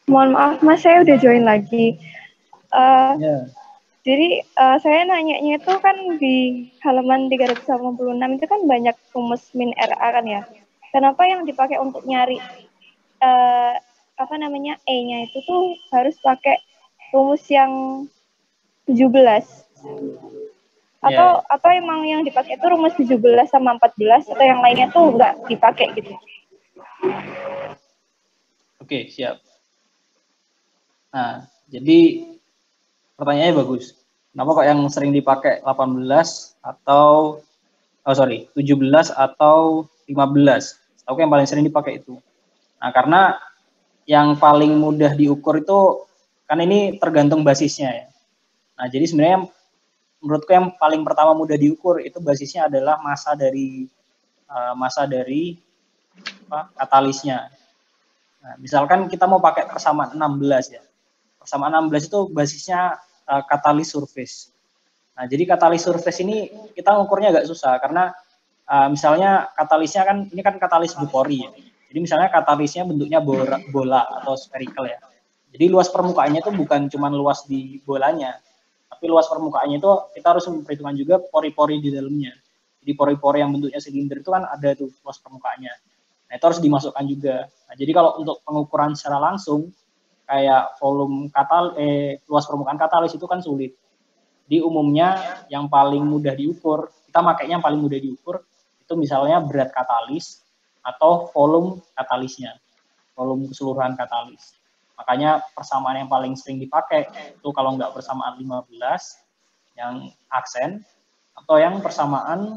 Mohon maaf Mas, saya udah join lagi. Ya. Jadi saya nanyanya itu kan di halaman 386 itu kan banyak rumus min RA kan ya. Kenapa yang dipakai untuk nyari E-nya itu tuh harus pakai rumus yang 17? Atau emang yang dipakai itu rumus 17 sama 14 atau yang lainnya tuh nggak dipakai gitu? Oke, siap. Nah, jadi pertanyaannya bagus. Kenapa kok yang sering dipakai 18 atau 17 atau 15? Aku yang paling sering dipakai itu. Nah, karena yang paling mudah diukur itu kan ini tergantung basisnya ya. Nah, jadi sebenarnya menurutku yang paling pertama mudah diukur itu basisnya adalah massa dari katalisnya. Nah, misalkan kita mau pakai persamaan 16 ya. Persamaan 16 itu basisnya katalis surface. Nah, jadi katalis surface ini kita ngukurnya agak susah karena misalnya katalisnya kan ini kan katalis bupori ya. Jadi misalnya katalisnya bentuknya bola atau spherical ya. Jadi luas permukaannya itu bukan cuma luas di bolanya, tapi luas permukaannya itu kita harus memperhitungkan juga pori-pori di dalamnya. Jadi pori-pori yang bentuknya silinder itu kan ada tuh luas permukaannya. Nah, itu harus dimasukkan juga. Nah, jadi kalau untuk pengukuran secara langsung kayak volume luas permukaan katalis itu kan sulit. Di umumnya yang paling mudah diukur, kita makainya yang paling mudah diukur itu misalnya berat katalis atau volume katalisnya, volume keseluruhan katalis. Makanya persamaan yang paling sering dipakai itu kalau nggak persamaan 15 yang aksen atau yang persamaan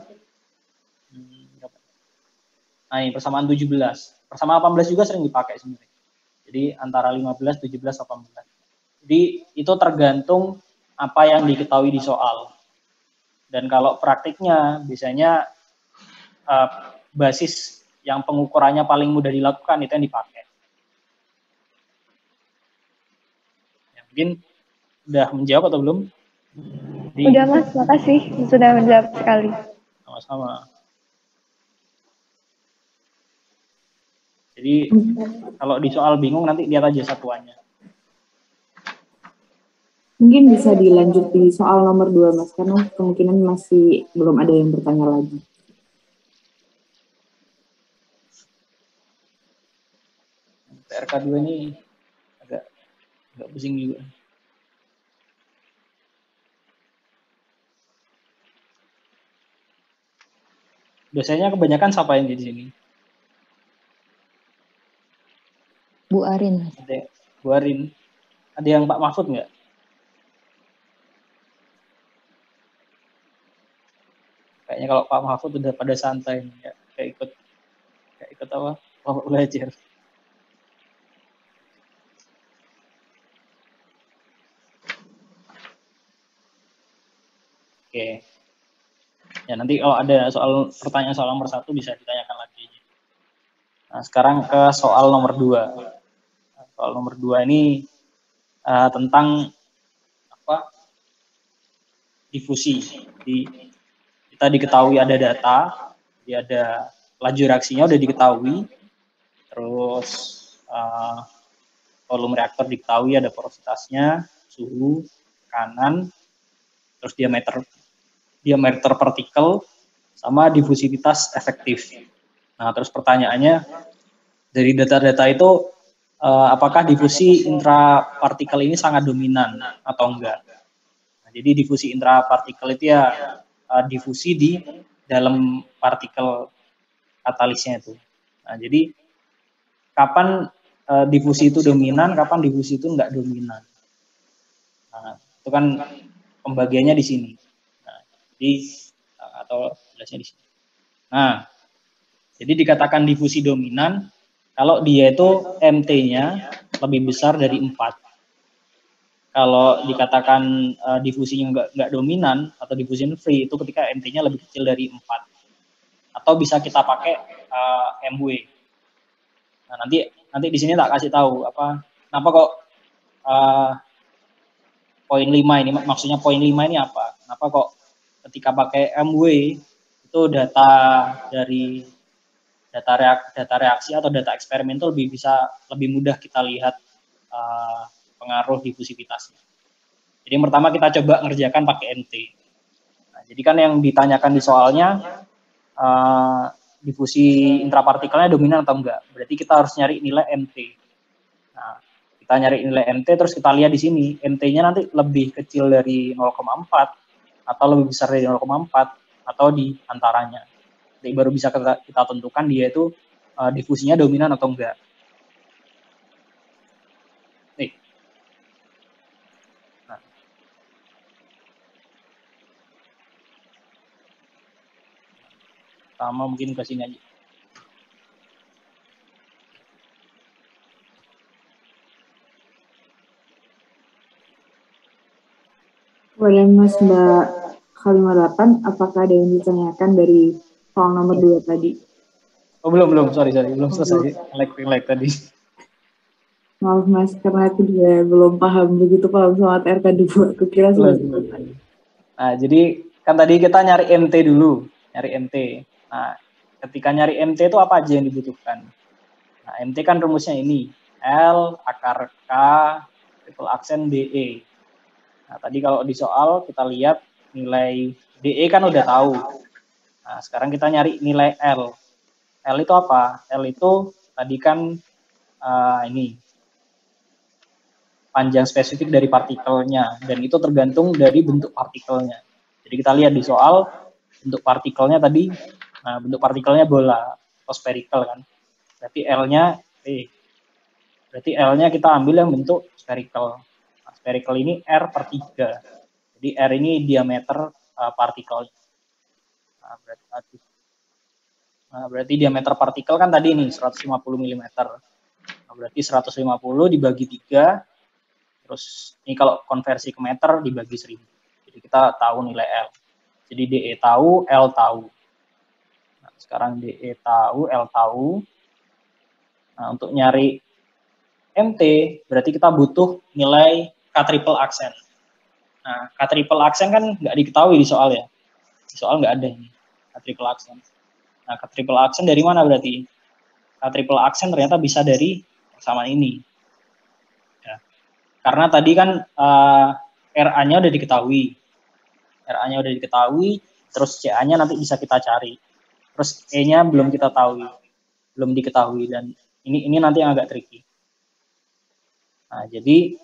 persamaan 17. Persamaan 18 juga sering dipakai sebenarnya. Jadi antara 15, 17, 18. Jadi itu tergantung apa yang diketahui di soal. Dan kalau praktiknya biasanya basis yang pengukurannya paling mudah dilakukan itu yang dipakai. Ya, mungkin udah menjawab atau belum? Udah Mas, makasih sudah menjawab sekali. Sama-sama. Jadi kalau di soal bingung nanti lihat aja satuannya. Mungkin bisa dilanjut di soal nomor 2 Mas, karena kemungkinan masih belum ada yang bertanya lagi. PRK 2 ini agak pusing juga. Biasanya kebanyakan siapa yang di sini? Bu Arin. Bu Arin. Ada yang Pak Mahfud nggak? Kayaknya kalau Pak Mahfud udah pada santai ya, kayak ikut apa? Kelompok belajar. Oke. Ya nanti kalau ada pertanyaan soal nomor 1 bisa ditanyakan lagi. Nah, sekarang ke soal nomor 2. Soal nomor 2 ini tentang difusi. Kita diketahui ada data, ada laju reaksinya udah diketahui, terus volume reaktor diketahui ada porositasnya, suhu, tekanan, terus diameter partikel, sama difusivitas efektif. Nah, terus pertanyaannya dari data-data itu apakah difusi intrapartikel ini sangat dominan atau enggak? Nah, jadi difusi intrapartikel itu ya difusi di dalam partikel katalisnya itu. Nah, jadi kapan difusi itu dominan, kapan difusi itu enggak dominan. Nah, itu kan pembagiannya di sini. Nah, jadi atau jelasnya di sini. Nah, jadi dikatakan difusi dominan kalau dia itu MT-nya lebih besar dari 4. Kalau dikatakan difusinya enggak dominan atau diffusion free itu ketika MT-nya lebih kecil dari 4. Atau bisa kita pakai MW. Nah, nanti di sini tak kasih tahu kenapa kok poin 5 ini, maksudnya poin 5 ini apa? Kenapa kok ketika pakai MW itu data dari data reaksi atau data eksperimen itu lebih mudah kita lihat pengaruh difusivitasnya. Jadi yang pertama kita coba ngerjakan pakai MT. Nah, jadi kan yang ditanyakan di soalnya difusi intrapartikelnya dominan atau enggak. Berarti kita harus nyari nilai MT. Nah, kita nyari nilai MT terus kita lihat di sini MT-nya nanti lebih kecil dari 0,4 atau lebih besar dari 0,4 atau di antaranya. Jadi baru bisa kita tentukan dia itu difusinya dominan atau enggak. Nih. Nah. Sama mungkin ke sini aja. Boleh Mas Mbak K58, apakah ada yang ditanyakan dari soal nomor 2 tadi? Oh belum, sorry, belum selesai. Like tadi. Maaf Mas, karena aku juga belum begitu paham soal RK2, aku kira sudah selesai. Nah, jadi kan tadi kita nyari MT dulu, Nah, ketika nyari MT itu apa aja yang dibutuhkan? Nah, MT kan rumusnya ini, L akar K triple aksen DE. Nah, tadi kalau di soal kita lihat nilai DE kan udah tahu. Nah, sekarang kita nyari nilai L. L itu apa? L itu tadi kan ini panjang spesifik dari partikelnya, dan itu tergantung dari bentuk partikelnya. Jadi kita lihat di soal bentuk partikelnya tadi, nah bentuk partikelnya bola atau spherical kan. Berarti L-nya kita ambil yang bentuk spherical. Nah, spherical ini R/3. Jadi R ini diameter partikel. Nah, berarti diameter partikel kan tadi nih 150 mm. Nah, berarti 150 dibagi 3. Terus ini kalau konversi ke meter dibagi 1000. Jadi kita tahu nilai L. Jadi DE tahu, L tahu. Nah, sekarang DE tahu, L tahu. Nah, untuk nyari MT berarti kita butuh nilai K triple aksen. Nah, K triple aksen kan nggak diketahui di soal ya. Di soal nggak ada ini K triple aksen. Nah, K triple aksen dari mana berarti? K triple aksen ternyata bisa dari persamaan ini. Karena tadi kan RA-nya udah diketahui. RA-nya udah diketahui, terus CA-nya nanti bisa kita cari. Terus E-nya belum kita tahu. Belum diketahui, dan ini nanti yang agak tricky. Nah, jadi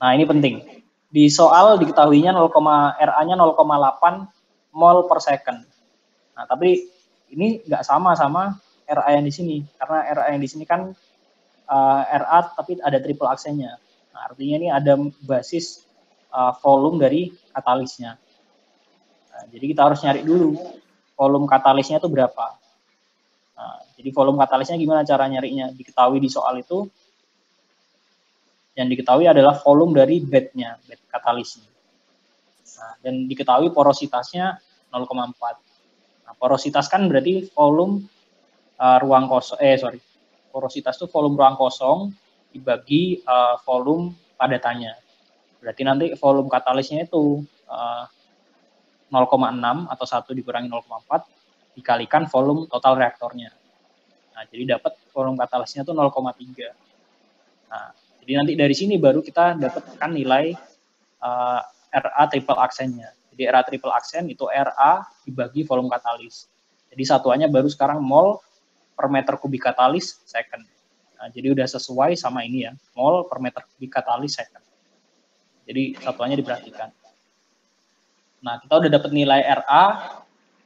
ini penting. Di soal diketahuinya RA-nya 0,8 mol per second. Nah, tapi ini nggak sama RA yang di sini. Karena RA yang di sini kan RA tapi ada triple aksennya. Nah, artinya ini ada basis volume dari katalisnya. Nah, jadi kita harus nyari dulu volume katalisnya itu berapa. Nah, jadi volume katalisnya gimana cara nyarinya? Diketahui di soal itu. Yang diketahui adalah volume dari bednya, bed katalisnya. Nah, dan diketahui porositasnya 0,4. Nah, porositas kan berarti volume ruang kosong. Porositas itu volume ruang kosong dibagi volume padatannya. Berarti nanti volume katalisnya itu 0,6 atau 1 dikurangi 0,4 dikalikan volume total reaktornya. Nah, jadi dapat volume katalisnya itu 0,3. Nah, jadi nanti dari sini baru kita dapatkan nilai RA triple aksennya. Jadi RA triple aksen itu RA dibagi volume katalis. Jadi satuannya baru sekarang mol per meter kubik katalis second. Nah, jadi udah sesuai sama ini ya, mol per meter kubik katalis second. Jadi satuannya diperhatikan. Nah, kita udah dapat nilai RA,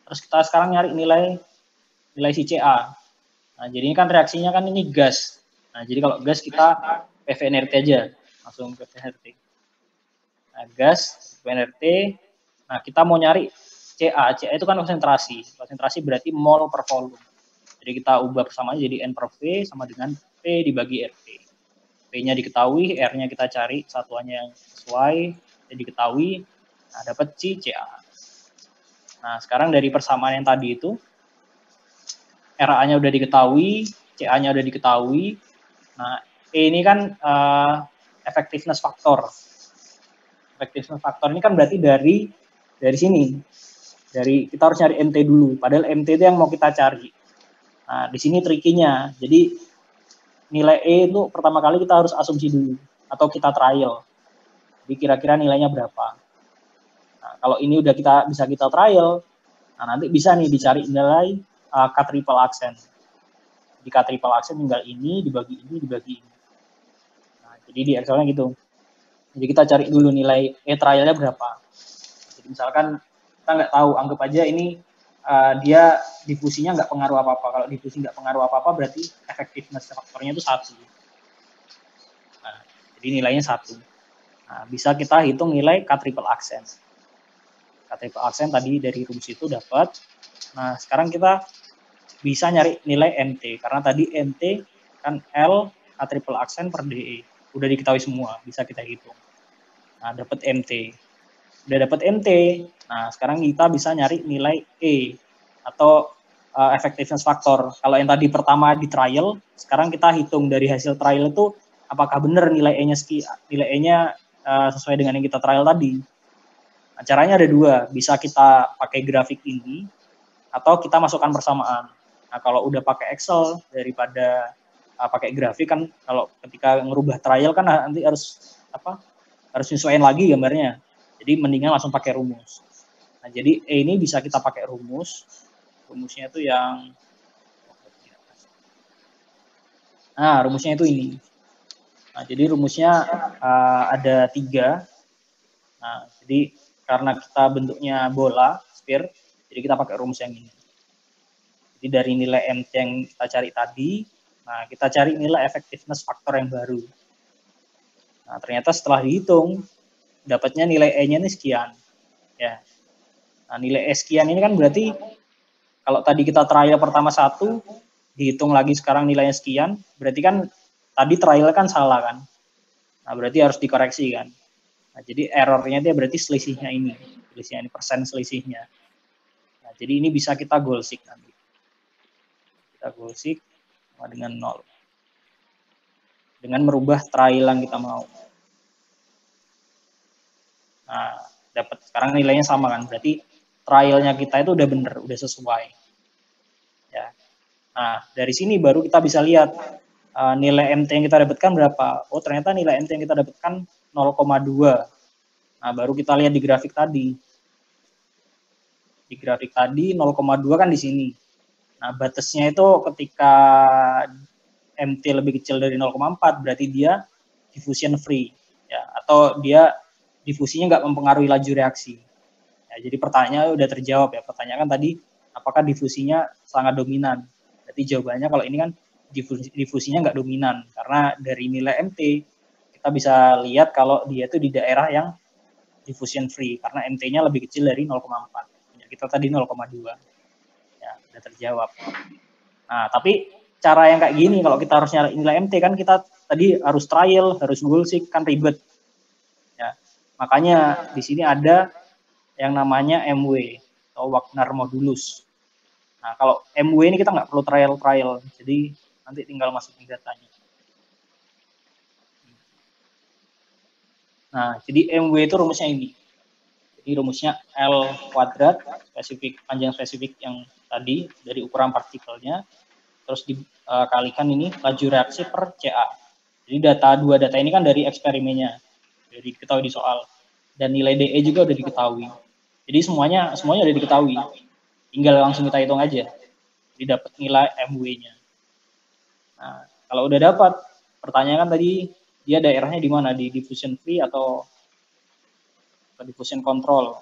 terus kita sekarang nyari nilai si CA. Nah, jadi ini kan reaksinya kan ini gas. Nah, jadi kalau gas kita PV NRT aja, langsung PV NRT. Nah, gas, PV NRT. Nah, kita mau nyari CA. CA itu kan konsentrasi. Konsentrasi berarti mol per volume. Jadi kita ubah persamaan jadi N per V sama dengan P dibagi RT. P-nya diketahui, R-nya kita cari satuannya yang sesuai, jadi diketahui, nah dapat si CA. Nah, sekarang dari persamaan yang tadi itu, RA-nya udah diketahui, CA-nya udah diketahui. Nah, E ini kan effectiveness factor. Effectiveness factor ini kan berarti dari sini. Kita harus cari MT dulu, padahal MT itu yang mau kita cari. Nah, di sini trikinya. Jadi nilai E itu pertama kali kita harus asumsi dulu atau kita trial. Jadi kira-kira nilainya berapa. Nah, kalau ini udah bisa kita trial, nah nanti bisa nih dicari nilai K triple accent. Di K triple accent tinggal ini dibagi ini. Nah, jadi di Excel-nya gitu. Jadi kita cari dulu nilai E trialnya berapa. Jadi misalkan kita nggak tahu, anggap aja ini dia difusinya nggak pengaruh apa-apa. Kalau difusi nggak pengaruh apa-apa berarti effectiveness faktornya itu 1. Nah, jadi nilainya 1. Nah, bisa kita hitung nilai K triple accent. K triple accent tadi dari rumus itu dapat. Nah, sekarang kita bisa nyari nilai MT. Karena tadi MT kan L K triple accent per DE. Udah diketahui semua, bisa kita hitung. Nah, dapat MT. Udah dapat MT. Nah, sekarang kita bisa nyari nilai E atau effectiveness factor. Kalau yang tadi pertama di trial, sekarang kita hitung dari hasil trial itu apakah benar nilai E-nya sesuai dengan yang kita trial tadi. Nah, caranya ada 2, bisa kita pakai grafik ini atau kita masukkan persamaan. Nah, kalau udah pakai Excel daripada pakai grafik kan, kalau ketika ngerubah trial kan nanti harus nyesuaiin lagi gambarnya. Jadi mendingan langsung pakai rumus. Nah, jadi E ini bisa kita pakai rumus. Rumusnya itu yang rumusnya itu ini. Nah, jadi rumusnya ada 3. Nah, jadi karena kita bentuknya bola, sphere, jadi kita pakai rumus yang ini. Jadi dari nilai MT yang kita cari tadi, nah kita cari nilai effectiveness factor yang baru. Nah, ternyata setelah dihitung, dapatnya nilai E-nya ini sekian. Ya. Nah, nilai E sekian ini kan berarti kalau tadi kita trial pertama 1, dihitung lagi sekarang nilainya sekian, berarti kan tadi trial kan salah kan. Nah, berarti harus dikoreksi kan. Nah, jadi errornya dia berarti selisihnya ini persen selisihnya. Nah, jadi ini bisa kita goal seek nanti. Kita goal seek sama dengan 0. Dengan merubah trial yang kita mau. Nah, dapat sekarang nilainya sama kan, berarti trialnya kita itu udah bener, udah sesuai. Ya. Nah, dari sini baru kita bisa lihat nilai MT yang kita dapatkan berapa. Oh, ternyata nilai MT yang kita dapatkan 0,2. Nah, baru kita lihat di grafik tadi. Di grafik tadi 0,2 kan di sini. Nah, batasnya itu ketika MT lebih kecil dari 0,4 berarti dia diffusion free. Ya, atau dia difusinya nggak mempengaruhi laju reaksi. Ya, jadi pertanyaannya udah terjawab ya. Pertanyaan kan tadi, apakah difusinya sangat dominan? Berarti jawabannya kalau ini kan difusinya nggak dominan. Karena dari nilai MT, kita bisa lihat kalau dia itu di daerah yang diffusion free. Karena MT-nya lebih kecil dari 0,4. Ya, kita tadi 0,2. Ya, udah terjawab. Nah, tapi cara yang kayak gini, kalau kita harus nyari nilai MT, kan kita tadi harus trial, harus goal seek, kan ribet. Makanya di sini ada yang namanya MW atau Wagner modulus. Nah, kalau MW ini kita nggak perlu trial, jadi nanti tinggal masukin datanya. Nah, jadi MW itu rumusnya ini. Jadi rumusnya L kuadrat panjang spesifik yang tadi dari ukuran partikelnya, terus dikalikan ini laju reaksi per CA. Jadi dua data ini kan dari eksperimennya. Jadi diketahui di soal, dan nilai DE juga udah diketahui. Jadi semuanya udah diketahui, tinggal langsung kita hitung aja. Jadi dapat nilai MW-nya. Nah, kalau udah dapat, pertanyaan kan tadi dia daerahnya di mana, di diffusion free atau diffusion control.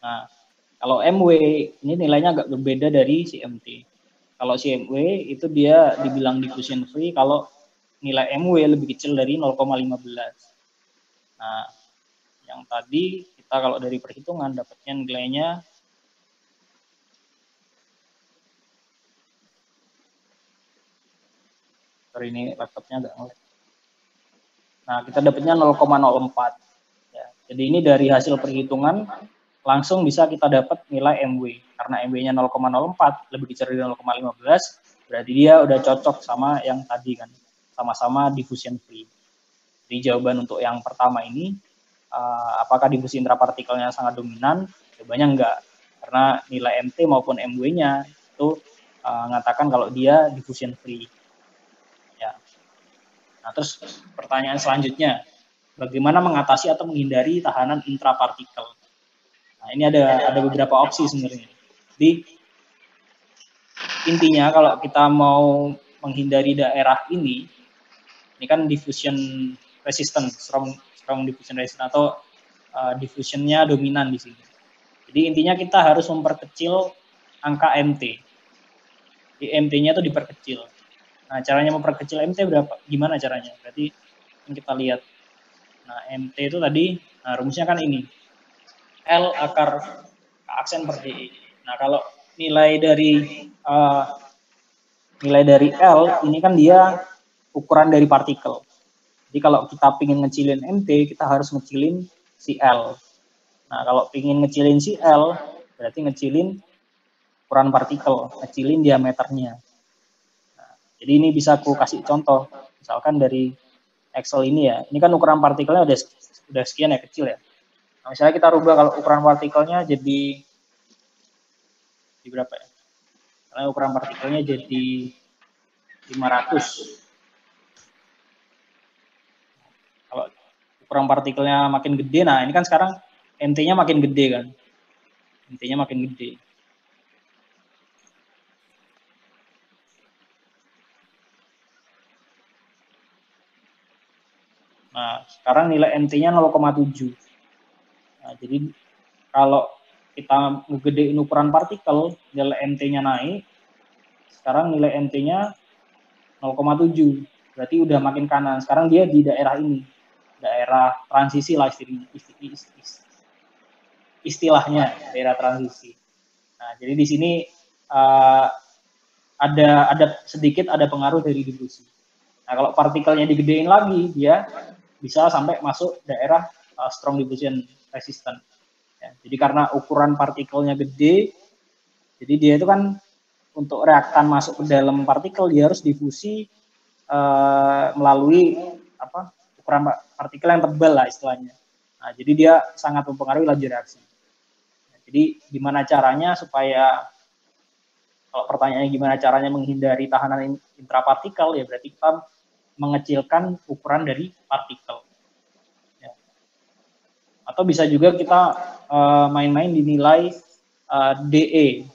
Nah, kalau MW ini nilainya agak berbeda dari CMT. Kalau CMW itu dia dibilang diffusion free kalau nilai MW lebih kecil dari 0,15. Nah, yang tadi kita kalau dari perhitungan dapatnya nilainya ini laptopnya agak ngelag. Nah, kita dapatnya 0,04. Ya, jadi ini dari hasil perhitungan langsung bisa kita dapat nilai MW. Karena MW-nya 0,04 lebih kecil dari 0,15, berarti dia udah cocok sama yang tadi kan, sama-sama diffusion free. Jadi jawaban untuk yang pertama ini, apakah difusi intrapartikelnya sangat dominan? Jawabannya enggak, karena nilai MT maupun MW-nya itu mengatakan kalau dia diffusion free. Ya. Nah, terus pertanyaan selanjutnya, bagaimana mengatasi atau menghindari tahanan intrapartikel? Nah, ini ada beberapa opsi sebenarnya. Jadi intinya kalau kita mau menghindari daerah ini kan diffusion resistant, strong diffusion resistant atau diffusionnya dominan di sini. Jadi intinya kita harus memperkecil angka MT. Di MT-nya itu diperkecil. Nah, caranya memperkecil MT berapa? Gimana caranya? Berarti kita lihat. Nah, MT itu tadi, nah rumusnya kan ini. L akar aksen per DE. Nah, kalau nilai dari L ini kan dia ukuran dari partikel. Jadi kalau kita ingin ngecilin MT, kita harus ngecilin si L. Nah, kalau ingin ngecilin si L, berarti ngecilin ukuran partikel, ngecilin diameternya. Nah, jadi ini bisa aku kasih contoh, misalkan dari Excel ini ya, ini kan ukuran partikelnya udah sekian ya, kecil ya. Nah, misalnya kita rubah kalau ukuran partikelnya jadi berapa ya? Karena ukuran partikelnya jadi 500. Kalau ukuran partikelnya makin gede, nah ini kan sekarang MT-nya makin gede kan. MT-nya makin gede. Nah, sekarang nilai MT-nya 0,7. Nah, jadi kalau kita ngegedein ukuran partikel, nilai MT-nya naik, sekarang nilai MT-nya 0,7. Berarti udah makin kanan. Sekarang dia di daerah ini. Daerah transisi lah istilahnya, daerah transisi. Nah, jadi di sini ada sedikit ada pengaruh dari diffusi. Nah, kalau partikelnya digedein lagi, dia bisa sampai masuk daerah strong diffusion resistant. Ya, jadi karena ukuran partikelnya gede, jadi dia itu kan untuk reaktan masuk ke dalam partikel dia harus difusi melalui ukuran partikel yang tebal lah istilahnya. Nah, jadi dia sangat mempengaruhi laju reaksi. Nah, jadi gimana caranya supaya, kalau pertanyaannya gimana caranya menghindari tahanan intrapartikel, ya berarti kita mengecilkan ukuran dari partikel. Ya. Atau bisa juga kita main-main di nilai DE.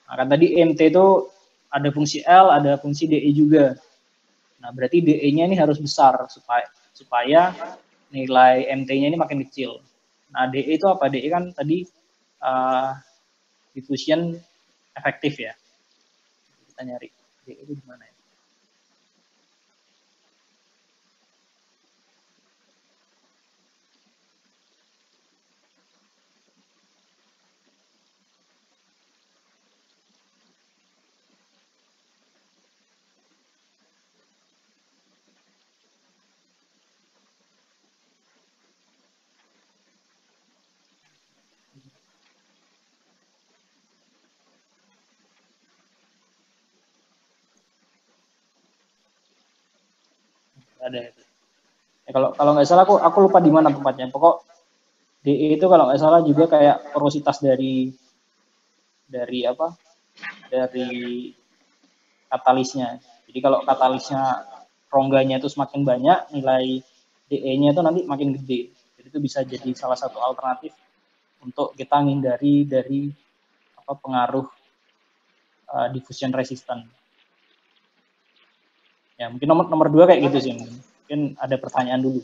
Nah, kan tadi MT itu ada fungsi L, ada fungsi DE juga. Nah, berarti DE-nya ini harus besar supaya nilai MT-nya ini makin kecil. Nah, DE itu apa? DE kan tadi diffusion efektif ya. Kita nyari DE itu di mana ya? Ada itu. Ya, kalau nggak salah aku lupa di mana tempatnya. Pokok DE itu kalau nggak salah juga kayak porositas dari katalisnya. Jadi kalau katalisnya rongganya itu semakin banyak, nilai DE-nya itu nanti makin gede. Jadi itu bisa jadi salah satu alternatif untuk kita menghindari dari pengaruh diffusion resistant. Ya, mungkin nomor 2 kayak gitu sih. Mungkin ada pertanyaan dulu.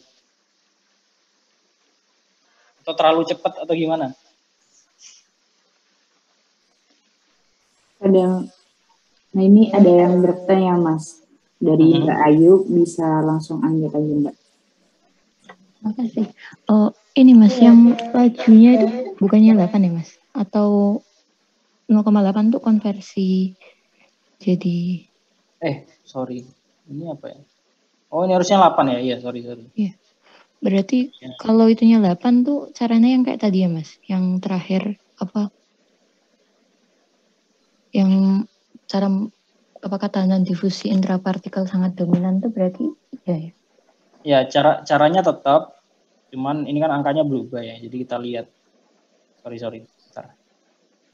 Atau terlalu cepat atau gimana? Nah ini ada yang bertanya Mas, dari Mbak Ayu, bisa langsung angkat aja Mbak. Makasih. Oh, ini Mas, yang lajunya itu bukannya 8 ya Mas? Atau 0,8 tuh konversi jadi... Sorry. Ini apa ya? Oh, ini harusnya 8 ya? Iya, sorry. Iya. Berarti kalau itunya 8 tuh caranya yang kayak tadi ya Mas? Yang terakhir apa? Yang cara tekanan difusi intrapartikel sangat dominan tuh berarti ya? Ya, caranya tetap, cuman ini kan angkanya berubah ya. Jadi kita lihat. Sorry. Bentar.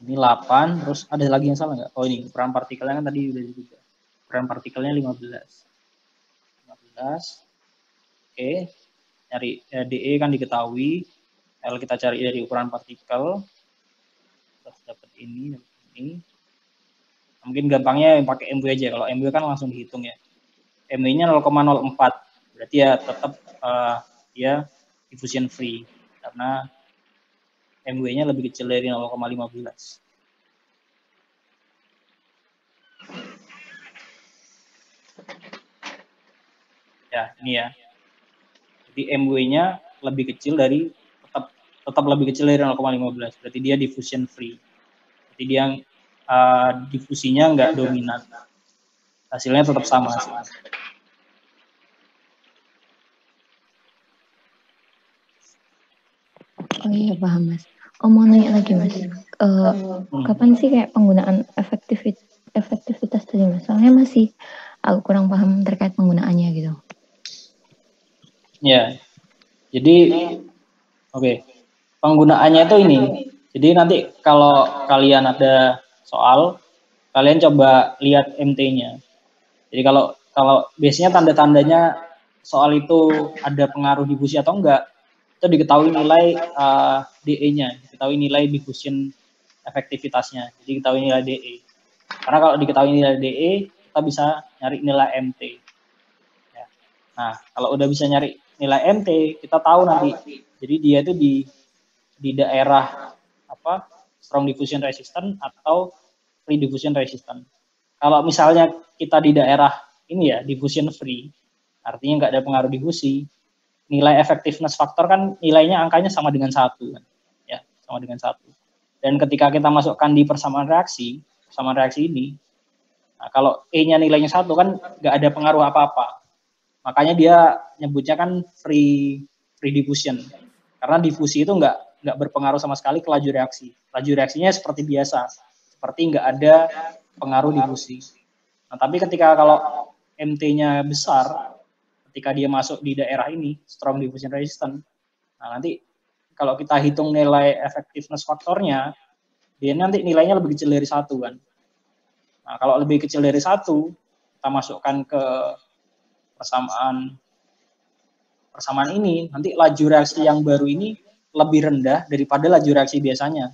Ini 8, terus ada lagi yang salah nggak? Oh ini, ukuran partikelnya kan tadi udah juga. Ukuran partikelnya 15. Oke. Nyari DE kan diketahui. L kita cari dari ukuran partikel. Terus dapat ini. Mungkin gampangnya pakai MW aja. Kalau MW kan langsung dihitung ya. MW-nya 0,04. Berarti ya tetap dia diffusion free. Karena MW-nya lebih kecil dari 0,15. Ya, ini ya. Jadi MW-nya lebih kecil dari tetap lebih kecil dari 0,15. Berarti dia diffusion free. Jadi dia difusinya nggak dominan. Hasilnya tetap sama hasilnya. Oh iya paham Mas. Mau nanya lagi Mas. Kapan sih kayak penggunaan efektivitas tadi Mas? Soalnya masih aku kurang paham terkait penggunaannya gitu. Ya, jadi oke. Penggunaannya itu ini. Jadi nanti kalau kalian ada soal, kalian coba lihat MT-nya. Jadi kalau biasanya tanda-tandanya soal itu ada pengaruh difusi atau enggak, itu diketahui nilai DE-nya, diketahui nilai diffusion efektivitasnya, jadi diketahui nilai DE. Karena kalau diketahui nilai DE, kita bisa nyari nilai MT. Ya. Nah, kalau udah bisa nyari nilai MT, kita tahu nanti. Jadi dia itu di daerah apa strong diffusion resistant atau free diffusion resistant. Kalau misalnya kita di daerah ini ya diffusion free, artinya nggak ada pengaruh difusi, nilai effectiveness faktor kan nilainya angkanya sama dengan 1 kan, ya sama dengan 1. Dan ketika kita masukkan di persamaan reaksi ini, nah kalau E-nya nilainya 1 kan nggak ada pengaruh apa-apa, makanya dia nyebutnya kan free diffusion, karena difusi itu nggak berpengaruh sama sekali ke laju reaksi. Laju reaksinya seperti biasa, seperti nggak ada pengaruh difusi. Nah, tapi ketika kalau MT-nya besar, ketika dia masuk di daerah ini, strong diffusion resistant, nah nanti kalau kita hitung nilai effectiveness faktornya, dia nanti nilainya lebih kecil dari 1 kan. Nah, kalau lebih kecil dari 1, kita masukkan ke persamaan ini, nanti laju reaksi yang baru ini lebih rendah daripada laju reaksi biasanya.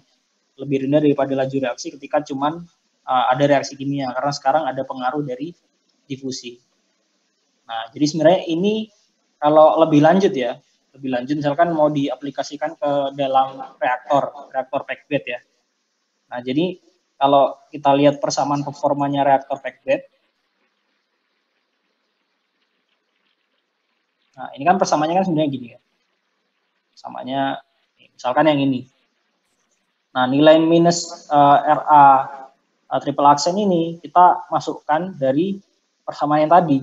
Lebih rendah daripada laju reaksi ketika cuman ada reaksi kimia, karena sekarang ada pengaruh dari difusi. Nah, jadi sebenarnya ini kalau lebih lanjut misalkan mau diaplikasikan ke dalam reaktor packed bed ya. Nah, jadi kalau kita lihat persamaan performanya reaktor packed bed, nah ini kan persamaannya kan sebenarnya gini ya. Persamanya misalkan yang ini. Nah, nilai minus RA triple aksen ini kita masukkan dari persamaan yang tadi.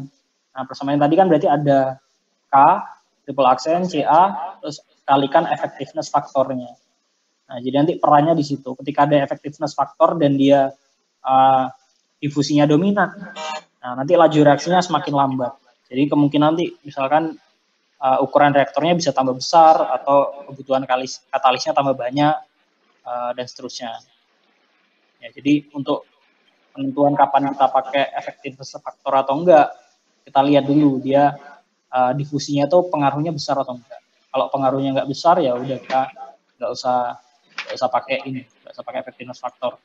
Nah, persamaan yang tadi kan berarti ada K, triple aksen, CA, terus kalikan effectiveness faktornya. Nah, jadi nanti perannya di situ. Ketika ada effectiveness faktor dan dia difusinya dominan, nah nanti laju reaksinya semakin lambat. Jadi kemungkinan nanti misalkan ukuran reaktornya bisa tambah besar atau kebutuhan katalisnya tambah banyak dan seterusnya. Ya, jadi untuk penentuan kapan kita pakai effectiveness faktor atau enggak, kita lihat dulu dia difusinya itu pengaruhnya besar atau enggak. Kalau pengaruhnya enggak besar ya udah kita nggak usah pakai ini, nggak usah pakai effectiveness faktor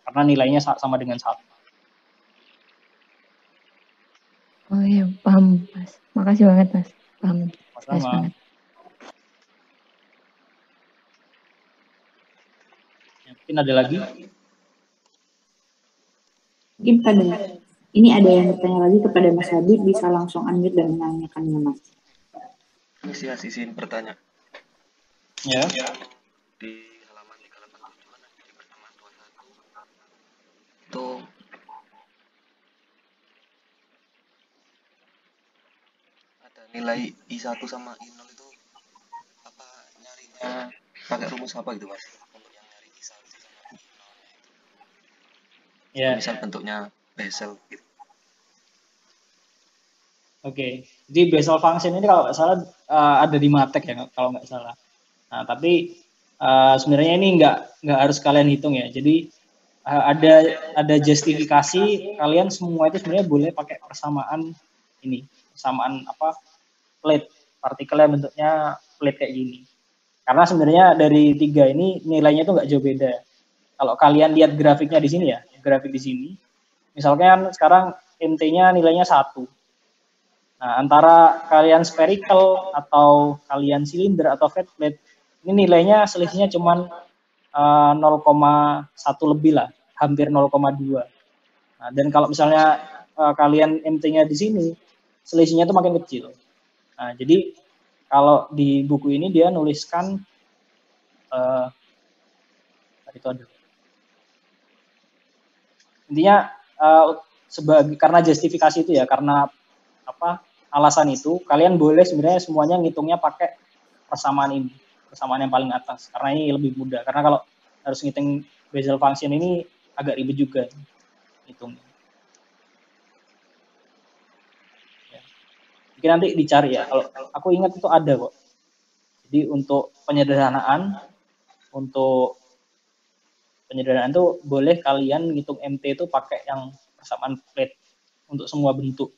karena nilainya sama dengan 1. Oh iya, paham Mas. Makasih banget Mas. Paham. Jelas banget. Mungkin ada lagi? Mungkin ini ada yang bertanya lagi kepada Mas Habib, bisa langsung unmute dan menanyakannya, Mas. Isi izin bertanya. Ya. Di halaman 387 kan di pertemuan 21 itu ada nilai I1 sama I0 itu apa nyarinya pakai rumus apa gitu Mas? Untuk yang nyari I1 sama I0 Ya. misal bentuknya Bessel gitu. Oke, jadi Bessel function ini kalau nggak salah ada di Matek ya kalau nggak salah. Nah, tapi sebenarnya ini nggak harus kalian hitung ya. Jadi ada justifikasi kalian semua itu sebenarnya boleh pakai persamaan ini, persamaan apa plate partikelnya bentuknya plate kayak gini. Karena sebenarnya dari 3 ini nilainya itu nggak jauh beda. Kalau kalian lihat grafiknya di sini ya, grafik di sini, misalkan sekarang MT-nya nilainya 1. Nah, antara kalian spherical atau kalian silinder atau flat plate, ini nilainya selisihnya cuma 0,1 lebih lah, hampir 0,2. Nah, dan kalau misalnya kalian MT-nya di sini, selisihnya itu makin kecil. Nah, jadi kalau di buku ini dia nuliskan itu ada. Intinya karena justifikasi itu ya, karena apa alasan itu kalian boleh sebenarnya semuanya ngitungnya pakai persamaan ini, persamaan yang paling atas, karena ini lebih mudah. Karena kalau harus ngitung Bessel function ini agak ribet juga hitungnya. Ya. Mungkin nanti dicari ya. Kalau aku ingat itu ada kok. Jadi untuk penyederhanaan itu boleh kalian ngitung MT itu pakai yang persamaan plate untuk semua bentuk.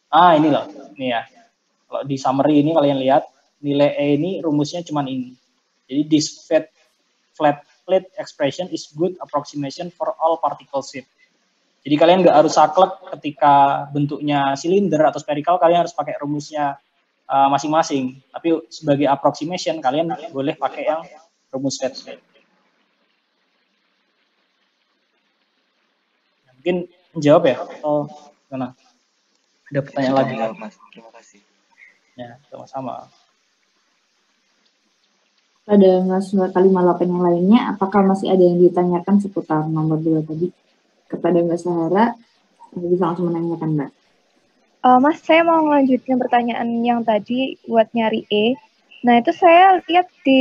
Ini loh, ini ya. Kalau di summary ini kalian lihat nilai E ini rumusnya cuma ini. Jadi this flat plate expression is good approximation for all particle shape. Jadi kalian nggak harus saklek ketika bentuknya silinder atau spherical, kalian harus pakai rumusnya masing-masing. Tapi sebagai approximation kalian boleh pakai yang rumus flat plate. Mungkin menjawab ya? Atau gimana? Ada pertanyaan lagi? Mas, terima kasih. Ya, sama-sama. Pada Mas 58 yang lainnya, apakah masih ada yang ditanyakan seputar nomor 2 tadi? Kepada Mbak Sahara, bisa langsung menanyakan, Mbak. Mas, saya mau ngelanjutin pertanyaan yang tadi buat nyari E. Nah, itu saya lihat di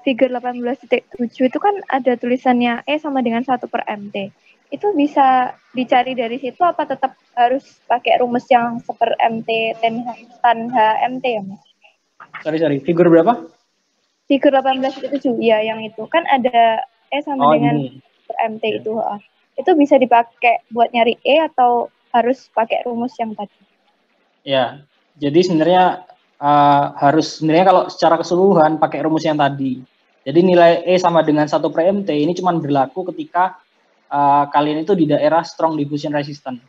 figure 18.7 itu kan ada tulisannya E sama dengan 1/MT. Itu bisa dicari dari situ apa tetap harus pakai rumus yang 1/MT tan HMT ya, Mas? Sorry, figur berapa? Figur 18.7, ya yang itu. Kan ada E sama dengan 1/MT ya. Itu bisa dipakai buat nyari E atau harus pakai rumus yang tadi? Ya, jadi sebenarnya sebenarnya kalau secara keseluruhan pakai rumus yang tadi. Jadi nilai E sama dengan 1/MT ini cuma berlaku ketika kalian itu di daerah strong diffusion resistant.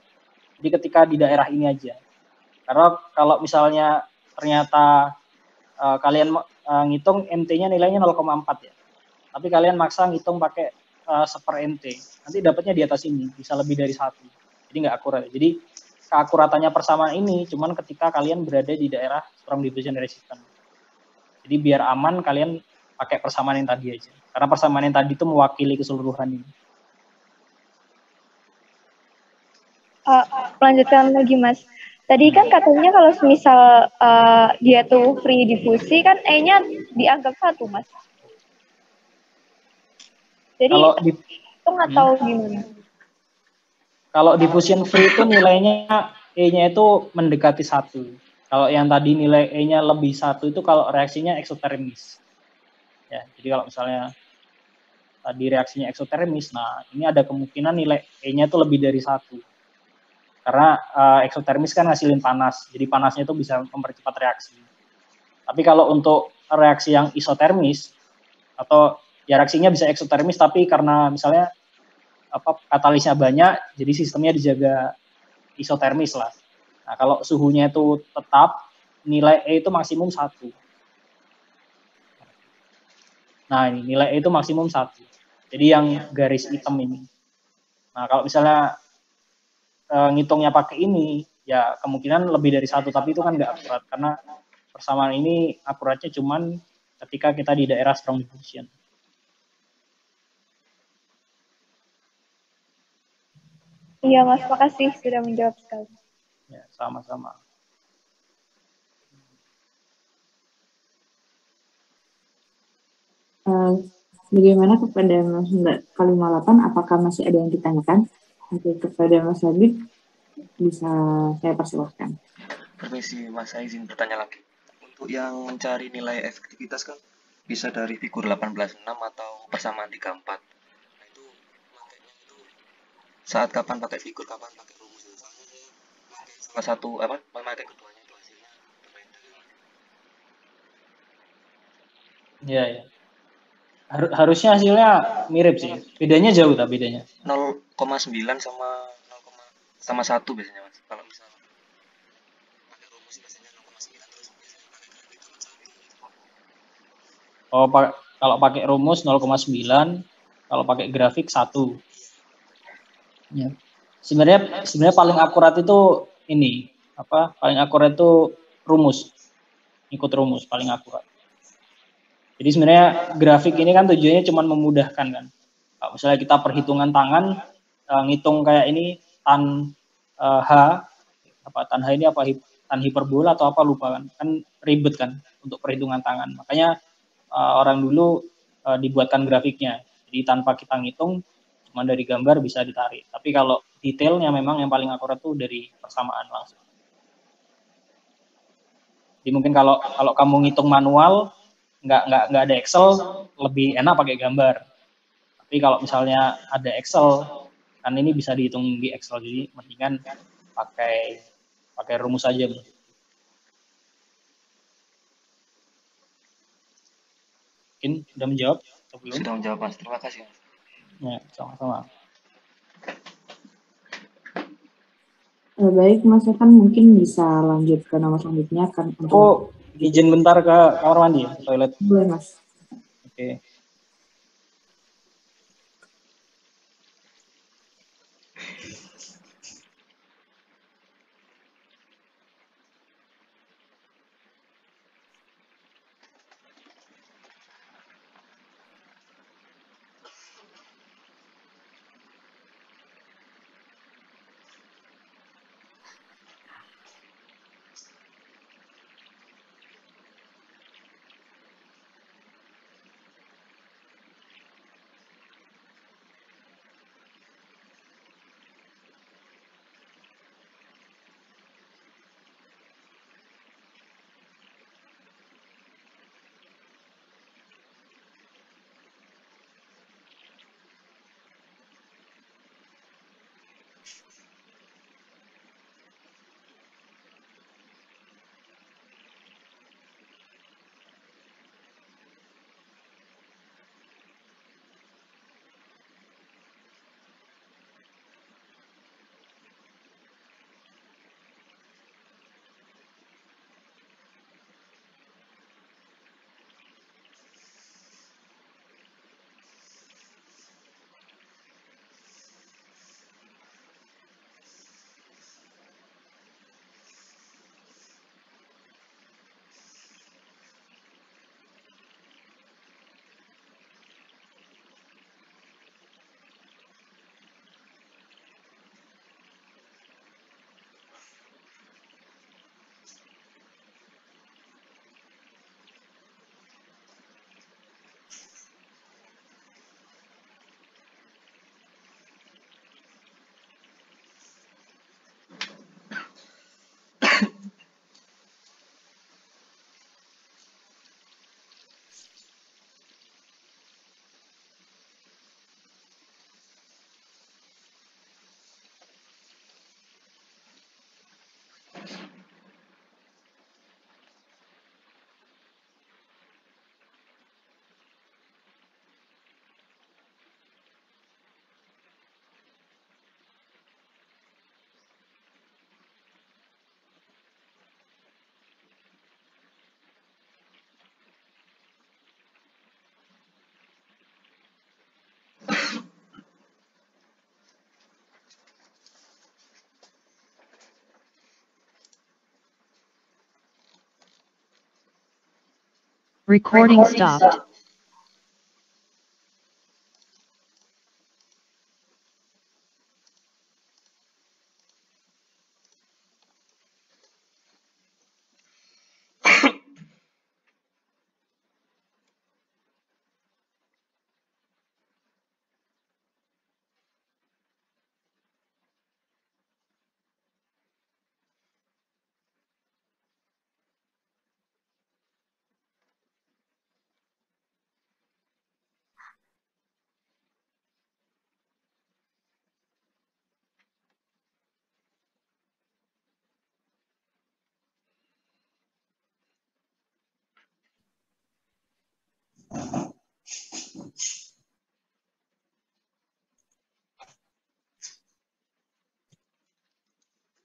Jadi ketika di daerah ini aja. Karena kalau misalnya ternyata kalian ngitung MT-nya nilainya 0,4 ya. Tapi kalian maksa ngitung pakai 1/MT. Nanti dapatnya di atas ini, bisa lebih dari 1. Jadi nggak akurat. Jadi keakuratannya persamaan ini cuman ketika kalian berada di daerah strong diffusion resistant. Jadi biar aman kalian pakai persamaan yang tadi aja. Karena persamaan yang tadi itu mewakili keseluruhan ini. Melanjutkan lagi, Mas. Tadi kan katanya kalau misal dia tuh free difusi kan E-nya dianggap 1, Mas. Jadi itu nggak tahu gimana. Kalau diffusion free itu nilainya E-nya itu mendekati 1. Kalau yang tadi nilai E-nya lebih 1 itu kalau reaksinya eksotermis. Ya, jadi kalau misalnya tadi reaksinya eksotermis, nah ini ada kemungkinan nilai E-nya itu lebih dari 1. Karena eksotermis kan ngasilin panas, jadi panasnya itu bisa mempercepat reaksi. Tapi kalau untuk reaksi yang isotermis, atau ya reaksinya bisa eksotermis, tapi karena misalnya katalisnya banyak, jadi sistemnya dijaga isotermis lah. Nah kalau suhunya itu tetap, nilai E itu maksimum 1. Nah, ini nilai E itu maksimum 1. Jadi yang garis hitam ini. Nah, kalau misalnya ngitungnya pakai ini, ya kemungkinan lebih dari 1, tapi itu kan nggak akurat, karena persamaan ini akuratnya cuman ketika kita di daerah strong diffusion. Iya Mas, makasih sudah menjawab sekali. Ya, sama-sama. Bagaimana kepada Mas K58, apakah masih ada yang ditanyakan? Oke, kepada Mas Habib, bisa saya persilahkan. Permisi Mas, saya izin bertanya lagi. Untuk yang mencari nilai efektivitas kan bisa dari figur 18.6 atau persamaan 34. Nah itu makanya itu saat kapan pakai figur, kapan pakai rumus. Soalnya saya pakai salah satu memakai keduanya itu hasilnya berbeda. Ya, ya. Harusnya hasilnya mirip sih. Bedanya jauh tak bedanya? 0,9 sama 1 biasanya Mas. Kalau misal pakai rumus biasanya 0,9 terus biasanya pakai grafik dapat 1. Oh, kalau pakai rumus 0,9, kalau pakai grafik 1. Ya. Sebenarnya paling akurat itu ini, paling akurat itu rumus. Ikut rumus paling akurat. Jadi sebenarnya grafik ini kan tujuannya cuma memudahkan kan. Kalau misalnya kita perhitungan tangan, ngitung kayak ini tan H, tan H ini tan hiperbola atau apa lupa kan ribet kan untuk perhitungan tangan. Makanya orang dulu dibuatkan grafiknya. Jadi tanpa kita ngitung, cuma dari gambar bisa ditarik. Tapi kalau detailnya memang yang paling akurat tuh dari persamaan langsung. Jadi mungkin kalau kamu ngitung manual, nggak ada Excel, lebih enak pakai gambar. Tapi kalau misalnya ada Excel, kan ini bisa dihitung di Excel, jadi mendingan pakai rumus aja. Mungkin sudah menjawab atau belum? Sudah menjawab Mas, terima kasih Mas. Ya, sama-sama. Baik, Mas Evan mungkin bisa lanjut ke nomor selanjutnya kan untuk izin bentar ke kamar mandi ya, toilet. Boleh, Mas. Oke. Recording stopped.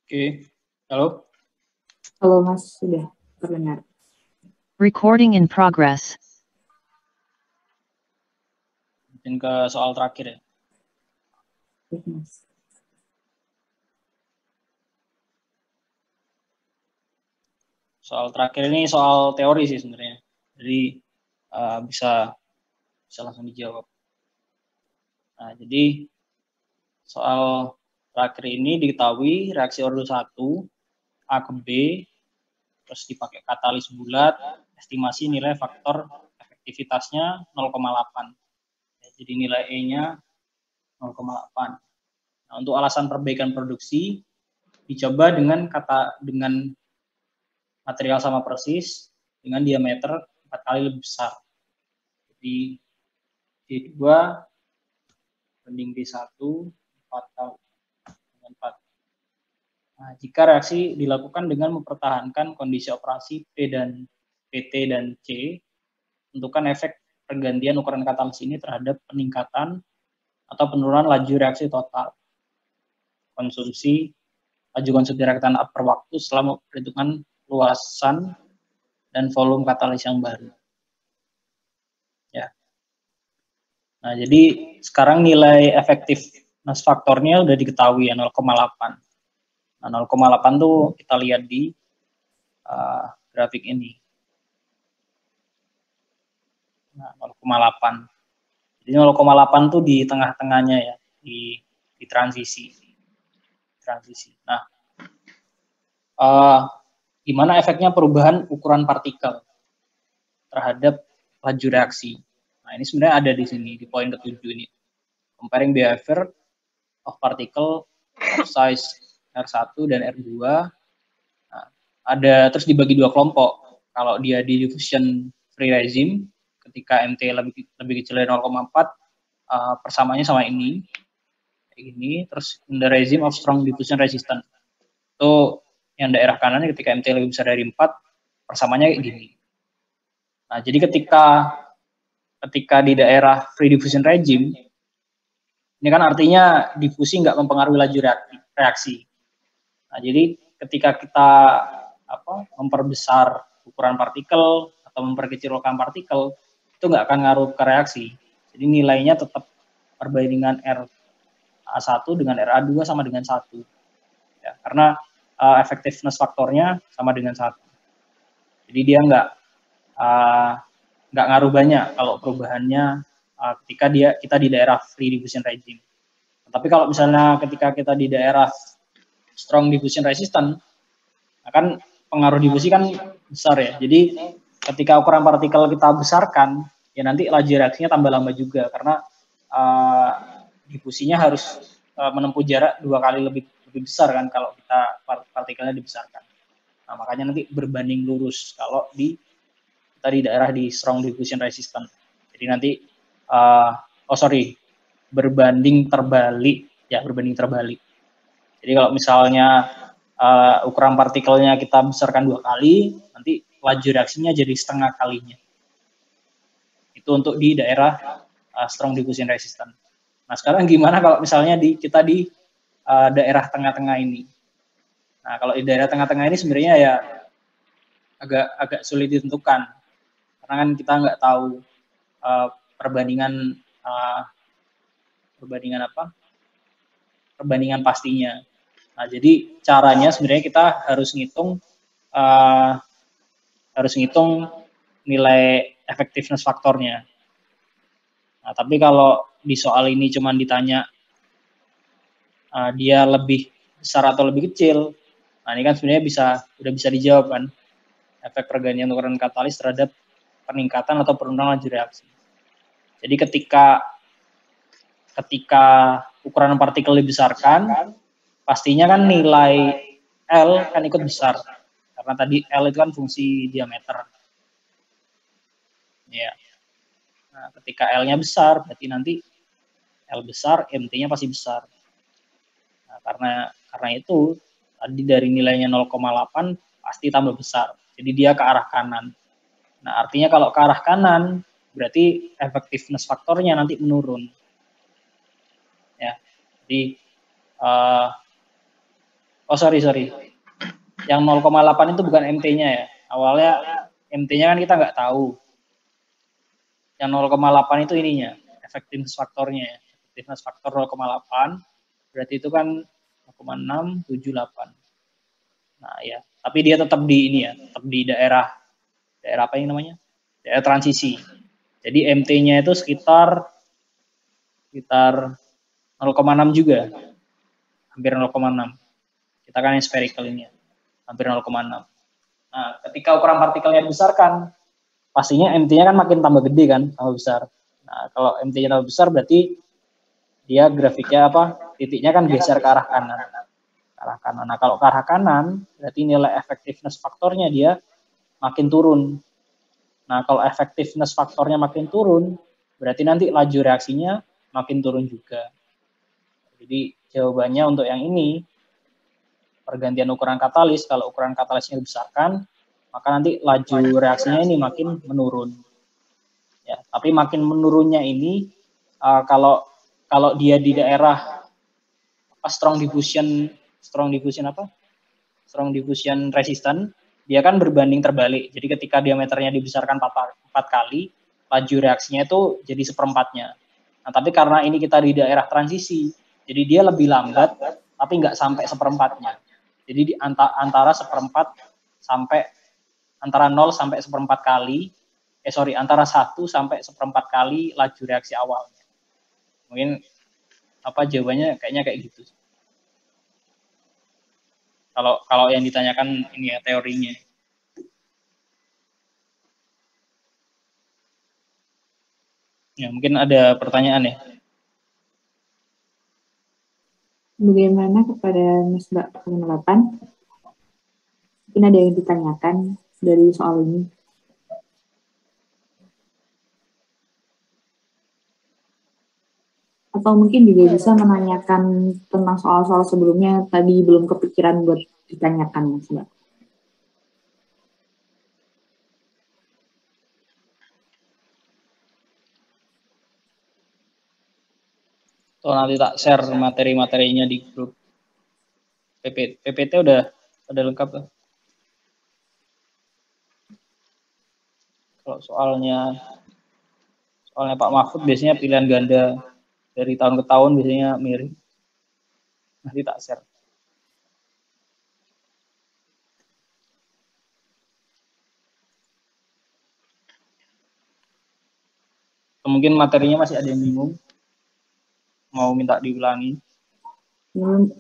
Oke, halo. Halo Mas, sudah terdengar. Recording in progress. Mungkin ke soal terakhir ya. Oke, Mas. Soal terakhir ini soal teori sih sebenarnya. Jadi bisa langsung dijawab. Nah, jadi soal terakhir ini diketahui reaksi ordo 1 A ke B terus dipakai katalis bulat, estimasi nilai faktor efektivitasnya 0,8. Ya, jadi nilai E-nya 0,8. Nah, untuk alasan perbaikan produksi dicoba dengan material sama persis dengan diameter 4 kali lebih besar. Jadi D2 banding D1 4 kali dengan 4. Nah, jika reaksi dilakukan dengan mempertahankan kondisi operasi PT dan C, tentukan efek pergantian ukuran katalis ini terhadap peningkatan atau penurunan laju reaksi total. Laju konsumsi reaktan per waktu selama perhitungan luasan dan volume katalis yang baru. Ya. Nah, jadi sekarang nilai efektivitas faktornya udah diketahui ya 0,8. Nah, 0,8 tuh kita lihat di grafik ini. Nah, 0,8. Jadi 0,8 tuh di tengah-tengahnya ya, di transisi. Nah, gimana efeknya perubahan ukuran partikel terhadap laju reaksi? Nah, ini sebenarnya ada di sini, di poin ke-7 ini. Comparing behavior of particle of size R1 dan R2. Nah, ada terus dibagi dua kelompok. Kalau dia di diffusion free regime, ketika MT lebih kecil dari 0,4, persamaannya sama ini. Kayak gini. Terus in the regime of strong diffusion resistance. Itu yang daerah kanannya ketika MT lebih besar dari 4, persamaannya kayak gini. Nah, jadi ketika di daerah free diffusion regime, ini kan artinya difusi nggak mempengaruhi laju reaksi. Nah, jadi ketika kita memperbesar ukuran partikel atau memperkecil ukuran partikel, itu nggak akan ngaruh ke reaksi. Jadi nilainya tetap perbandingan RA1 dengan RA2 sama dengan 1. Ya, karena effectiveness faktornya sama dengan 1. Jadi dia nggak ngaruh banyak kalau perubahannya ketika kita di daerah free diffusion regime. Tapi kalau misalnya ketika kita di daerah strong diffusion resistant, kan pengaruh difusi kan besar ya. Jadi ketika ukuran partikel kita besarkan, ya nanti laju reaksinya tambah lama juga karena difusinya harus menempuh jarak 2 kali lebih besar kan kalau kita partikelnya dibesarkan. Nah, makanya nanti berbanding lurus kalau kita di daerah di strong diffusion resistant. Jadi nanti berbanding terbalik ya, berbanding terbalik. Jadi kalau misalnya ukuran partikelnya kita besarkan 2 kali, nanti laju reaksinya jadi setengah kalinya. Itu untuk di daerah strong diffusion resistant. Nah, sekarang gimana kalau misalnya kita di daerah tengah-tengah ini? Nah, kalau di daerah tengah-tengah ini sebenarnya ya agak sulit ditentukan. Karena kan kita nggak tahu perbandingan pastinya. Nah, jadi caranya sebenarnya kita harus ngitung nilai effectiveness faktornya. Nah, tapi kalau di soal ini cuma ditanya dia lebih besar atau lebih kecil, nah ini kan sebenarnya udah bisa dijawab kan, efek pergantian ukuran katalis terhadap peningkatan atau penurunan laju reaksi. Jadi ketika ukuran partikel dibesarkan, pastinya kan nilai L kan ikut besar, karena tadi L itu kan fungsi diameter. Ya. Nah, ketika L-nya besar, berarti nanti L besar, MT-nya pasti besar. Nah, karena itu tadi dari nilainya 0,8 pasti tambah besar. Jadi dia ke arah kanan. Nah, artinya kalau ke arah kanan, berarti effectiveness faktornya nanti menurun. Ya. Jadi sorry. Yang 0,8 itu bukan MT-nya ya. Awalnya MT-nya kan kita nggak tahu. Yang 0,8 itu ininya, effectiveness faktornya ya. Effectiveness faktor 0,8, berarti itu kan 0,678. Nah ya, tapi dia tetap di ini ya, tetap di daerah apa yang namanya? Daerah transisi. Jadi MT-nya itu sekitar 0,6 juga. Hampir 0,6. Kita kan yang spherical ini ya. Hampir 0,6. Nah, ketika ukuran partikelnya dibesarkan, pastinya MT-nya kan makin tambah gede kan, tambah besar. Nah, kalau MT-nya tambah besar berarti dia grafiknya titiknya kan geser ke arah kanan. Nah, kalau ke arah kanan berarti nilai effectiveness faktornya dia makin turun. Nah, kalau effectiveness faktornya makin turun, berarti nanti laju reaksinya makin turun juga. Jadi jawabannya untuk yang ini, pergantian ukuran katalis, kalau ukuran katalisnya dibesarkan, maka nanti laju reaksinya ini makin menurun. Ya, tapi makin menurunnya ini kalau dia di daerah strong diffusion resistant, dia kan berbanding terbalik. Jadi ketika diameternya dibesarkan 4 kali, laju reaksinya itu jadi seperempatnya. Nah, tapi karena ini kita di daerah transisi, jadi dia lebih lambat, tapi nggak sampai seperempatnya. Jadi di antara 0 sampai 1/4 kali, antara 1 sampai 1/4 kali laju reaksi awalnya. Mungkin jawabannya kayaknya kayak gitu. Kalau yang ditanyakan ini ya teorinya. Ya, mungkin ada pertanyaan ya. Bagaimana kepada Mas Mbak 8? Mungkin ada yang ditanyakan dari soal ini. Atau mungkin juga bisa menanyakan tentang soal-soal sebelumnya tadi belum kepikiran buat ditanyakan, Mas Mbak. Atau nanti tak share materi-materinya di grup. PPT udah lengkap tuh. Kalau soalnya Pak Mahfud biasanya pilihan ganda dari tahun ke tahun biasanya mirip. Nanti tak share. Mungkin materinya masih ada yang bingung. Mau minta diulangi.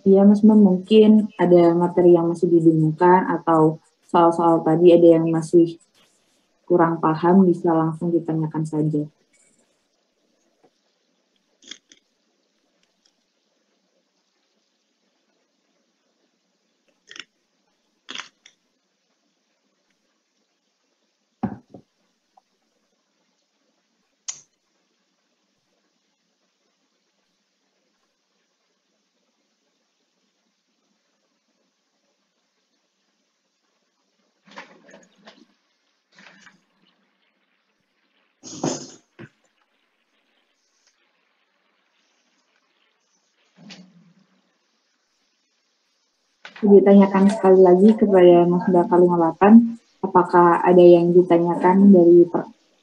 Iya Mas Mbak, mungkin ada materi yang masih dibingungkan atau soal-soal tadi ada yang masih kurang paham, bisa langsung ditanyakan saja. Ditanyakan sekali lagi kepada Mas Mbak 8, apakah ada yang ditanyakan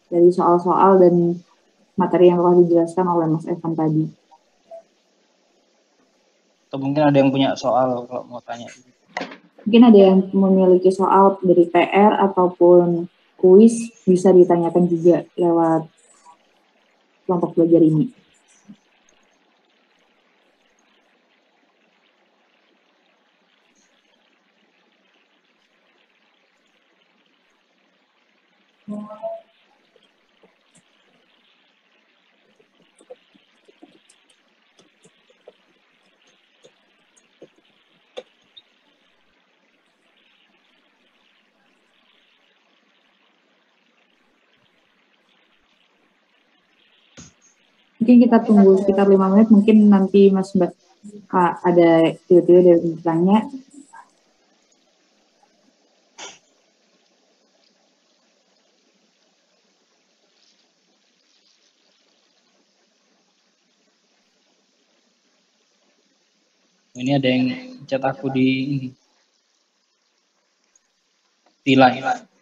dari soal-soal dan materi yang telah dijelaskan oleh Mas Evan tadi? Atau mungkin ada yang punya soal kalau mau tanya. Mungkin ada yang memiliki soal dari PR ataupun kuis bisa ditanyakan juga lewat kelompok belajar ini. Mungkin kita tunggu sekitar 5 menit, mungkin nanti Mas Kak ada tiba-tiba dari bertanya. Ini ada yang chat aku di ini. Di line.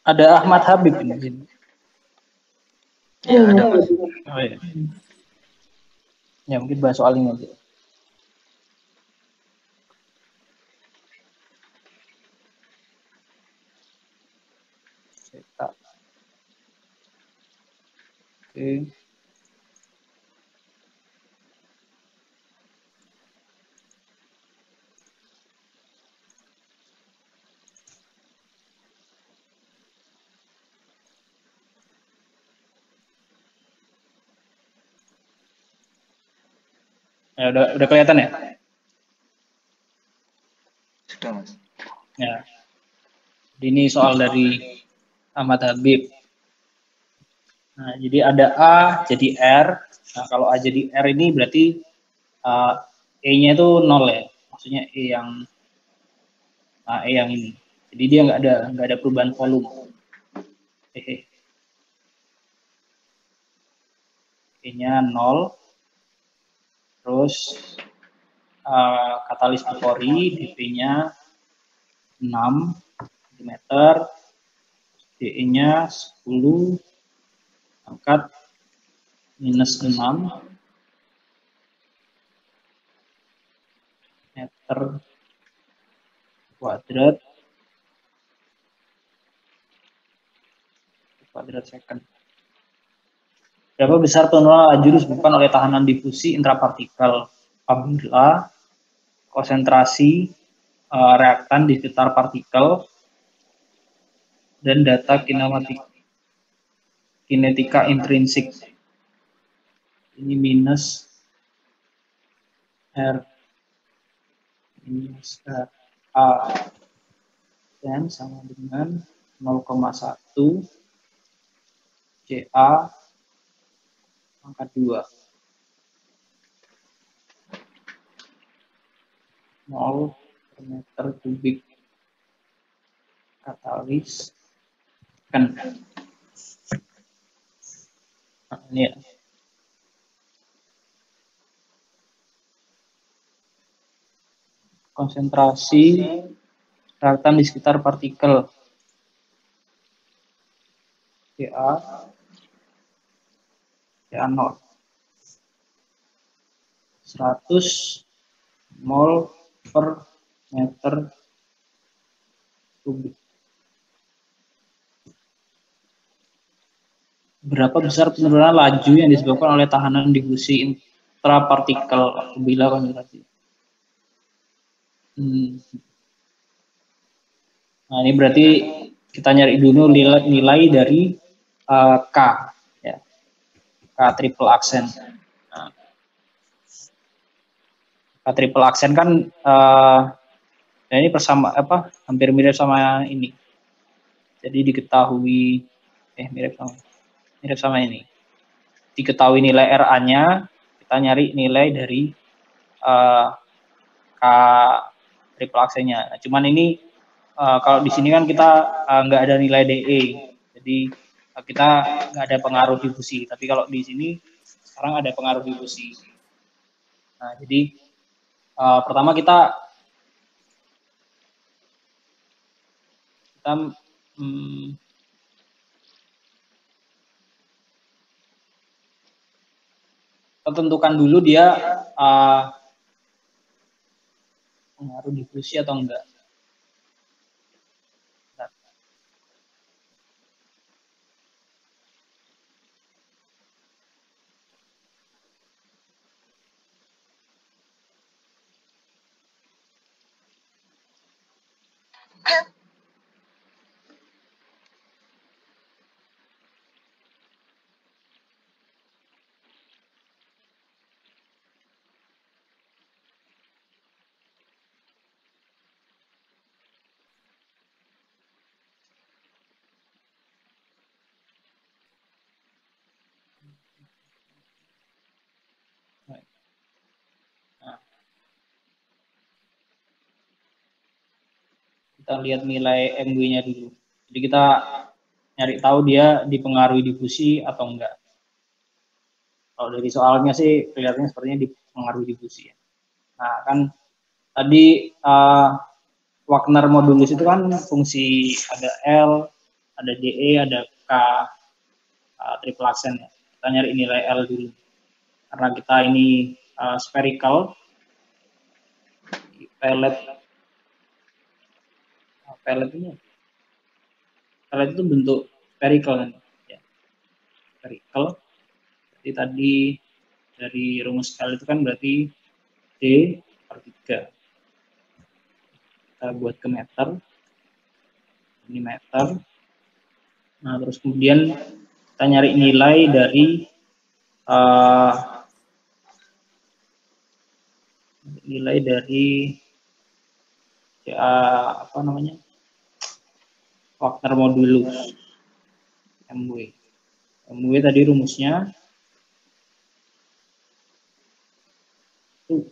Ada Ahmad Habib ini. Ya, ada Mas. Oh, iya. Ya mungkin bahas soal ini aja. Oke. Ya, udah kelihatan ya? Sudah Mas. Ya. Ini soal dari Ahmad Habib. Nah, jadi ada A jadi R. Nah, kalau A jadi R ini berarti E-nya itu 0 ya. Maksudnya E yang ini. Jadi dia nggak ada perubahan volume. E-nya 0. Terus katalis pori dp-nya 6 cm, de-nya 10 pangkat minus 6 meter kuadrat second. Berapa besar penurunan laju disebabkan oleh tahanan difusi intrapartikel apabila konsentrasi reaktan di sekitar partikel dan data kinetika intrinsik. Ini minus R minus R A dan sama dengan 0,1 CA pangkat 2 mol per meter kubik katalis kan. Nah, ini ya. Konsentrasi reaktan di sekitar partikel CA 0 100 mol per meter kubik. Berapa besar penurunan laju yang disebabkan oleh tahanan difusi intrapartikel apabila konsentrasi? Nah, ini berarti kita nyari dulu nilai dari K, ya. K triple aksen. Nah, K triple aksen kan ini hampir mirip sama ini. Jadi diketahui mirip sama ini. Diketahui nilai RA-nya, kita nyari nilai dari K triple aksennya. Nah, cuman ini kalau di sini kan kita nggak ada nilai DE, jadi kita nggak ada pengaruh difusi. Tapi kalau di sini sekarang ada pengaruh difusi. Nah, jadi pertama kita tentukan dulu dia pengaruh difusi atau enggak. Nah, kita lihat nilai MW-nya dulu. Jadi kita nyari tahu dia dipengaruhi difusi atau enggak. Kalau dari soalnya sih kelihatannya sepertinya dipengaruhi difusi. Nah, kan tadi Wagner modulus itu kan fungsi ada L, ada DE, ada K, triple aksen. Ya. Kita nyari nilai L dulu. Karena kita ini spherical, pellet itu bentuk spherical kan. Ya. Spherical. Jadi tadi dari rumus L itu kan berarti D per 3. Kita buat ke meter. Ini meter. Nah, terus kemudian kita nyari nilai dari apa namanya? Wagner modulus MW. MW tadi rumusnya itu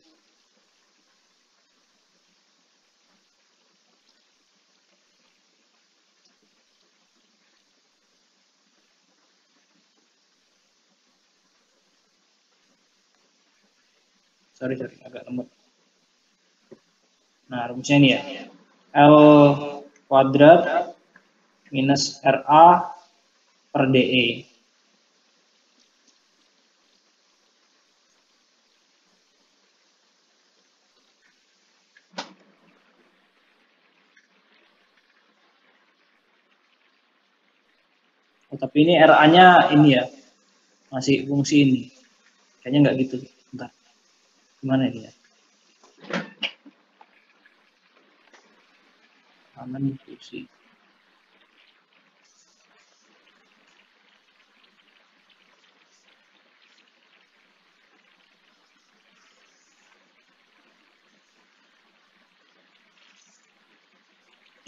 sorry agak lemot. Nah, rumusnya ini ya. L kuadrat minus RA per DE. Oh, tapi ini RA-nya ini ya, masih fungsi ini. Kayaknya nggak gitu. Bentar. Gimana ini ya? Kanan fungsi.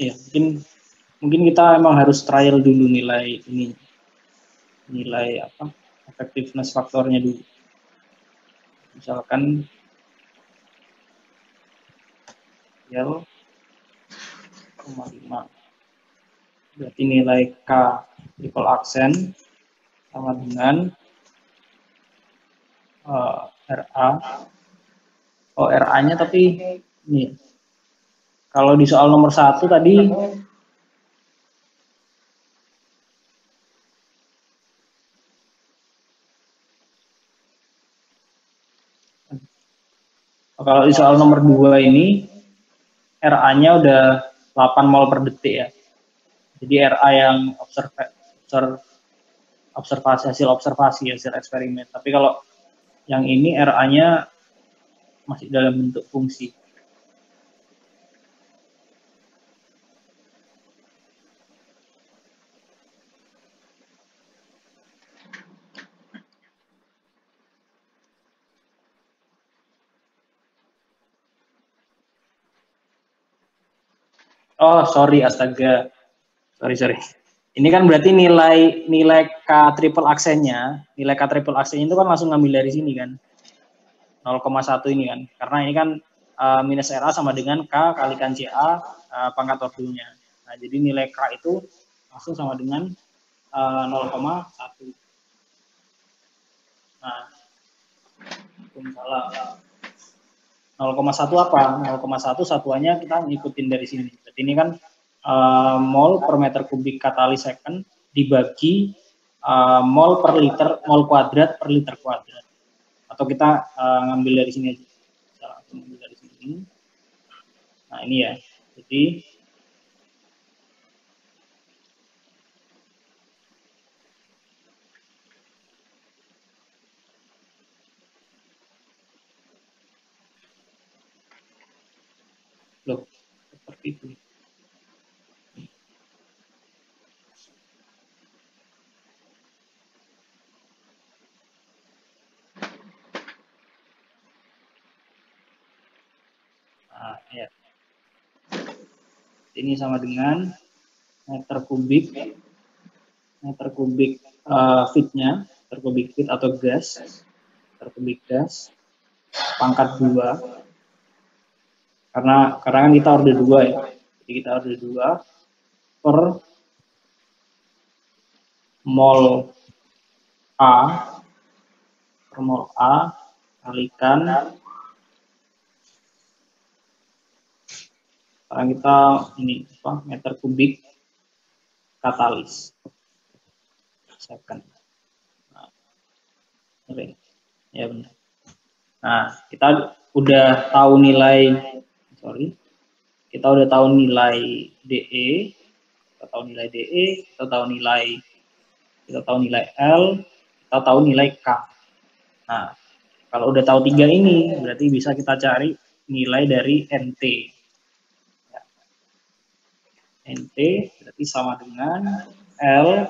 Iya, mungkin kita emang harus trial dulu nilai ini. Nilai apa? Effectiveness faktornya dulu. Misalkan L 0,5. Berarti nilai K triple aksen sama dengan RA. Oh, RA-nya tapi ini. Kalau di soal nomor 1 tadi kalau di soal nomor 2 ini RA-nya udah 8 mol per detik ya. Jadi RA yang hasil observasi, hasil eksperimen. Tapi kalau yang ini RA-nya masih dalam bentuk fungsi. Oh, sorry, astaga. Sorry. Ini kan berarti nilai K triple aksennya, nilai K triple aksennya itu kan langsung ngambil dari sini kan. 0,1 ini kan. Karena ini kan minus RA sama dengan K kalikan CA pangkat ordonya. Nah, jadi nilai K itu langsung sama dengan 0,1. Nah, salah. 0,1 apa? 0,1 satuannya kita ngikutin dari sini. Jadi ini kan mol per meter kubik katalis second dibagi mol per liter, mol kuadrat per liter kuadrat. Atau kita ngambil dari sini aja. Kita ngambil dari sini. Nah, ini ya. Jadi loh, seperti itu. Nah, ya. Ini sama dengan meter kubik feet-nya, meter kubik feet atau gas, meter kubik gas pangkat 2. Karena kan kita order 2 ya. Jadi kita order 2 per mol A kalikan sekarang kita ini meter kubik katalis second. Nah, ya benar. Nah, kita udah tahu nilai DE, kita tahu nilai L, kita tahu nilai K. Nah, kalau udah tahu 3 ini, berarti bisa kita cari nilai dari NT. NT berarti sama dengan L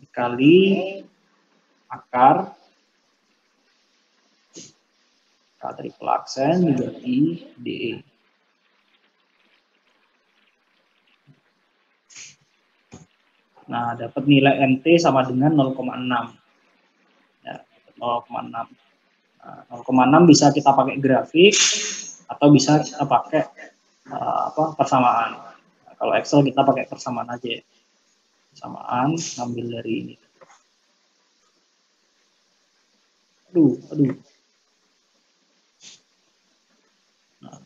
dikali akar K triple aksen dibagi DE. Nah, dapat nilai NT sama dengan 0,6. Ya, 0,6. Nah, 0,6 bisa kita pakai grafik atau bisa kita pakai persamaan. Nah, kalau Excel kita pakai persamaan aja. Persamaan ngambil dari ini. Aduh. Nah,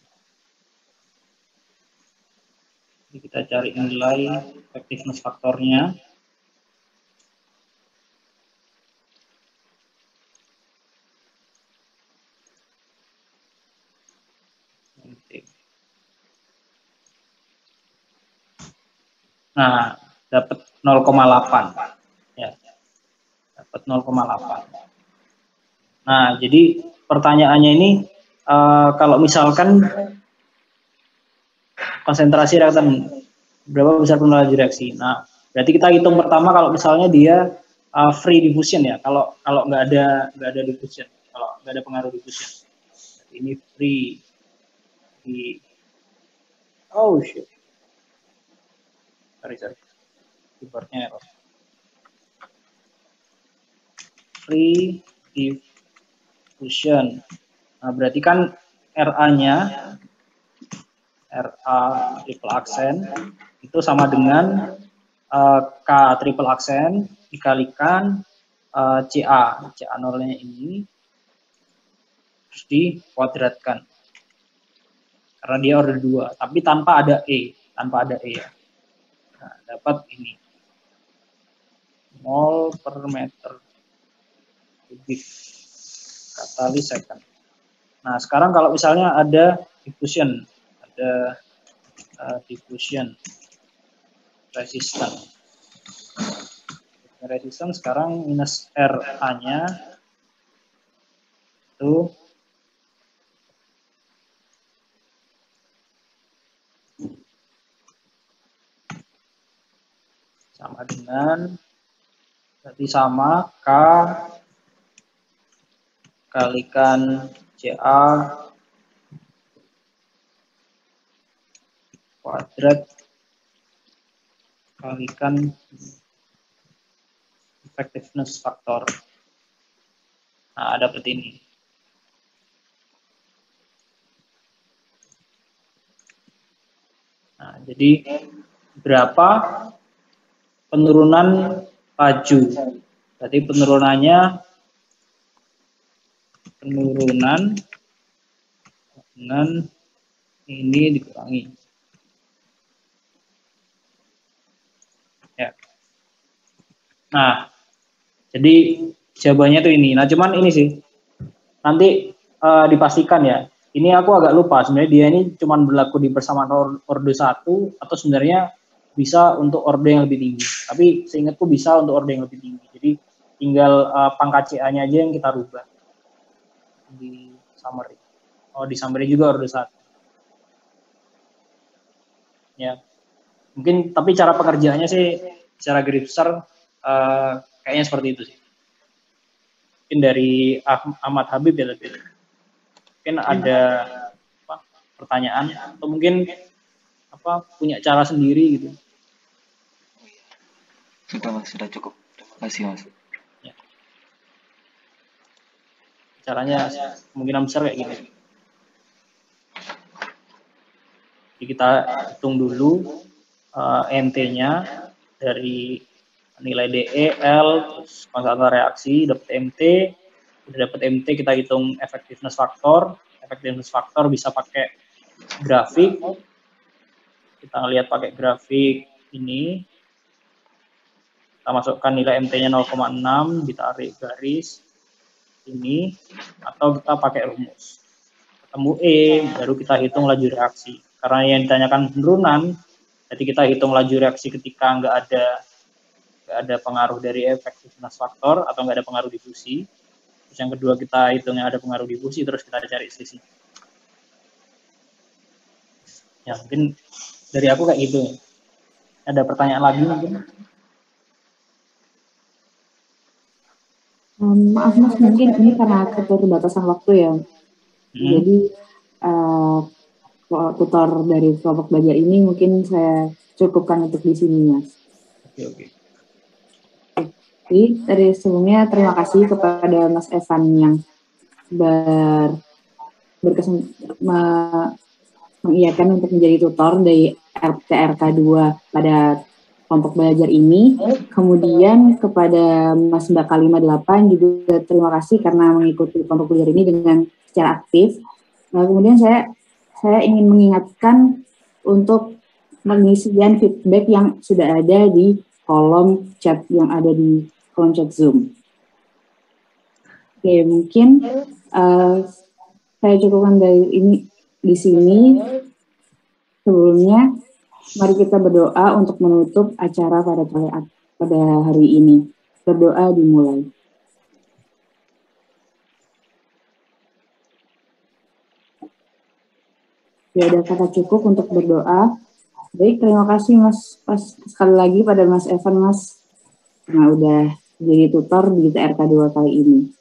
jadi kita cari nilai effectiveness faktornya. Nah, dapat 0,8. Ya. Dapat 0,8. Nah, jadi pertanyaannya ini kalau misalkan konsentrasi reaktan berapa besar penularan reaksi. Nah, berarti kita hitung pertama kalau misalnya dia free diffusion ya. Kalau nggak ada diffusion, kalau nggak ada pengaruh diffusion. Ini free di shit. Sorry. Keyboardnya error. Free diffusion. Nah, berarti kan RA-nya RA triple aksen itu sama dengan K triple aksen dikalikan CA 0-nya ini terus dikuadratkan karena dia order 2 tapi tanpa ada E ya. Nah, dapat ini mol per meter kubik katalis second. Nah, sekarang kalau misalnya ada diffusion resistance sekarang minus RA-nya itu sama dengan berarti sama K kalikan CA kuadrat kalikan effectiveness factor. Nah, dapat ini. Nah, jadi berapa penurunan laju? Berarti penurunan dengan ini dikurangi. Ya. Nah, jadi jawabannya tuh ini. Nah, cuman ini sih nanti dipastikan ya. ini aku agak lupa sebenarnya dia ini cuma berlaku di persamaan orde 1 atau sebenarnya bisa untuk orde yang lebih tinggi. Tapi seingatku bisa untuk orde yang lebih tinggi. Jadi tinggal pangkat CA-nya aja yang kita rubah di summary. Oh, di summary juga orde 1. Ya. Mungkin tapi cara pengerjaannya sih secara garis besar kayaknya seperti itu sih. Mungkin dari Ahmad Habib ya tadi. Mungkin ada pertanyaan atau mungkin punya cara sendiri gitu. Sudah Mas, sudah cukup. Terima kasih Mas. Ya. Caranya kemungkinan besar kayak gini. Jadi kita hitung dulu MT-nya dari nilai DE, L, terus konstanta reaksi, dapat MT. Udah dapat MT, kita hitung effectiveness factor. Effectiveness factor bisa pakai grafik. Kita lihat pakai grafik ini. Kita masukkan nilai MT-nya 0,6, ditarik garis ini, atau kita pakai rumus. Ketemu E, baru kita hitung laju reaksi. Karena yang ditanyakan penurunan, jadi kita hitung laju reaksi ketika nggak ada pengaruh dari effectiveness factor atau nggak ada pengaruh difusi. Terus yang kedua kita hitungnya ada pengaruh difusi, terus kita cari selisih. Ya mungkin dari aku kayak gitu. Ada pertanyaan lagi mungkin? Maaf Mas, mungkin ini karena keterbatasan waktu ya. Jadi tutor dari kelompok belajar ini mungkin saya cukupkan untuk di sini Mas. Oke. Jadi dari sebelumnya terima kasih kepada Mas Evan yang mengiyakan untuk menjadi tutor dari TRK 2 pada kelompok belajar ini. Kemudian kepada Mas Mbak 58 juga terima kasih karena mengikuti kelompok belajar ini dengan secara aktif. Kemudian saya ingin mengingatkan untuk pengisian feedback yang sudah ada di kolom chat yang ada di kolom chat Zoom. Oke, mungkin saya cukupkan dari ini di sini. Sebelumnya, mari kita berdoa untuk menutup acara pada hari ini. Berdoa dimulai. Ya, ada kata cukup untuk berdoa. Baik, terima kasih Mas sekali lagi pada Mas Evan Mas. Nah, udah jadi tutor di TRK 2 kali ini.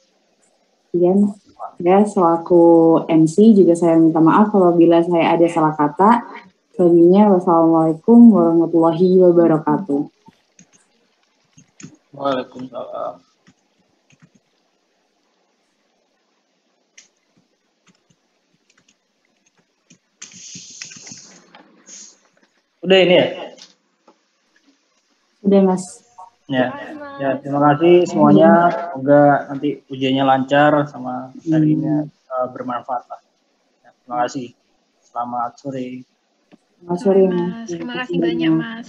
Kemudian ya selaku MC juga saya minta maaf apabila saya ada salah kata. Selebihnya wassalamualaikum warahmatullahi wabarakatuh. Waalaikumsalam. Udah ini ya? Udah Mas. Ya, terima kasih semuanya. Semoga nanti ujiannya lancar sama hari ini bermanfaat lah. Ya, terima kasih. Selamat sore. Selamat sore Mas. Terima kasih banyak Mas.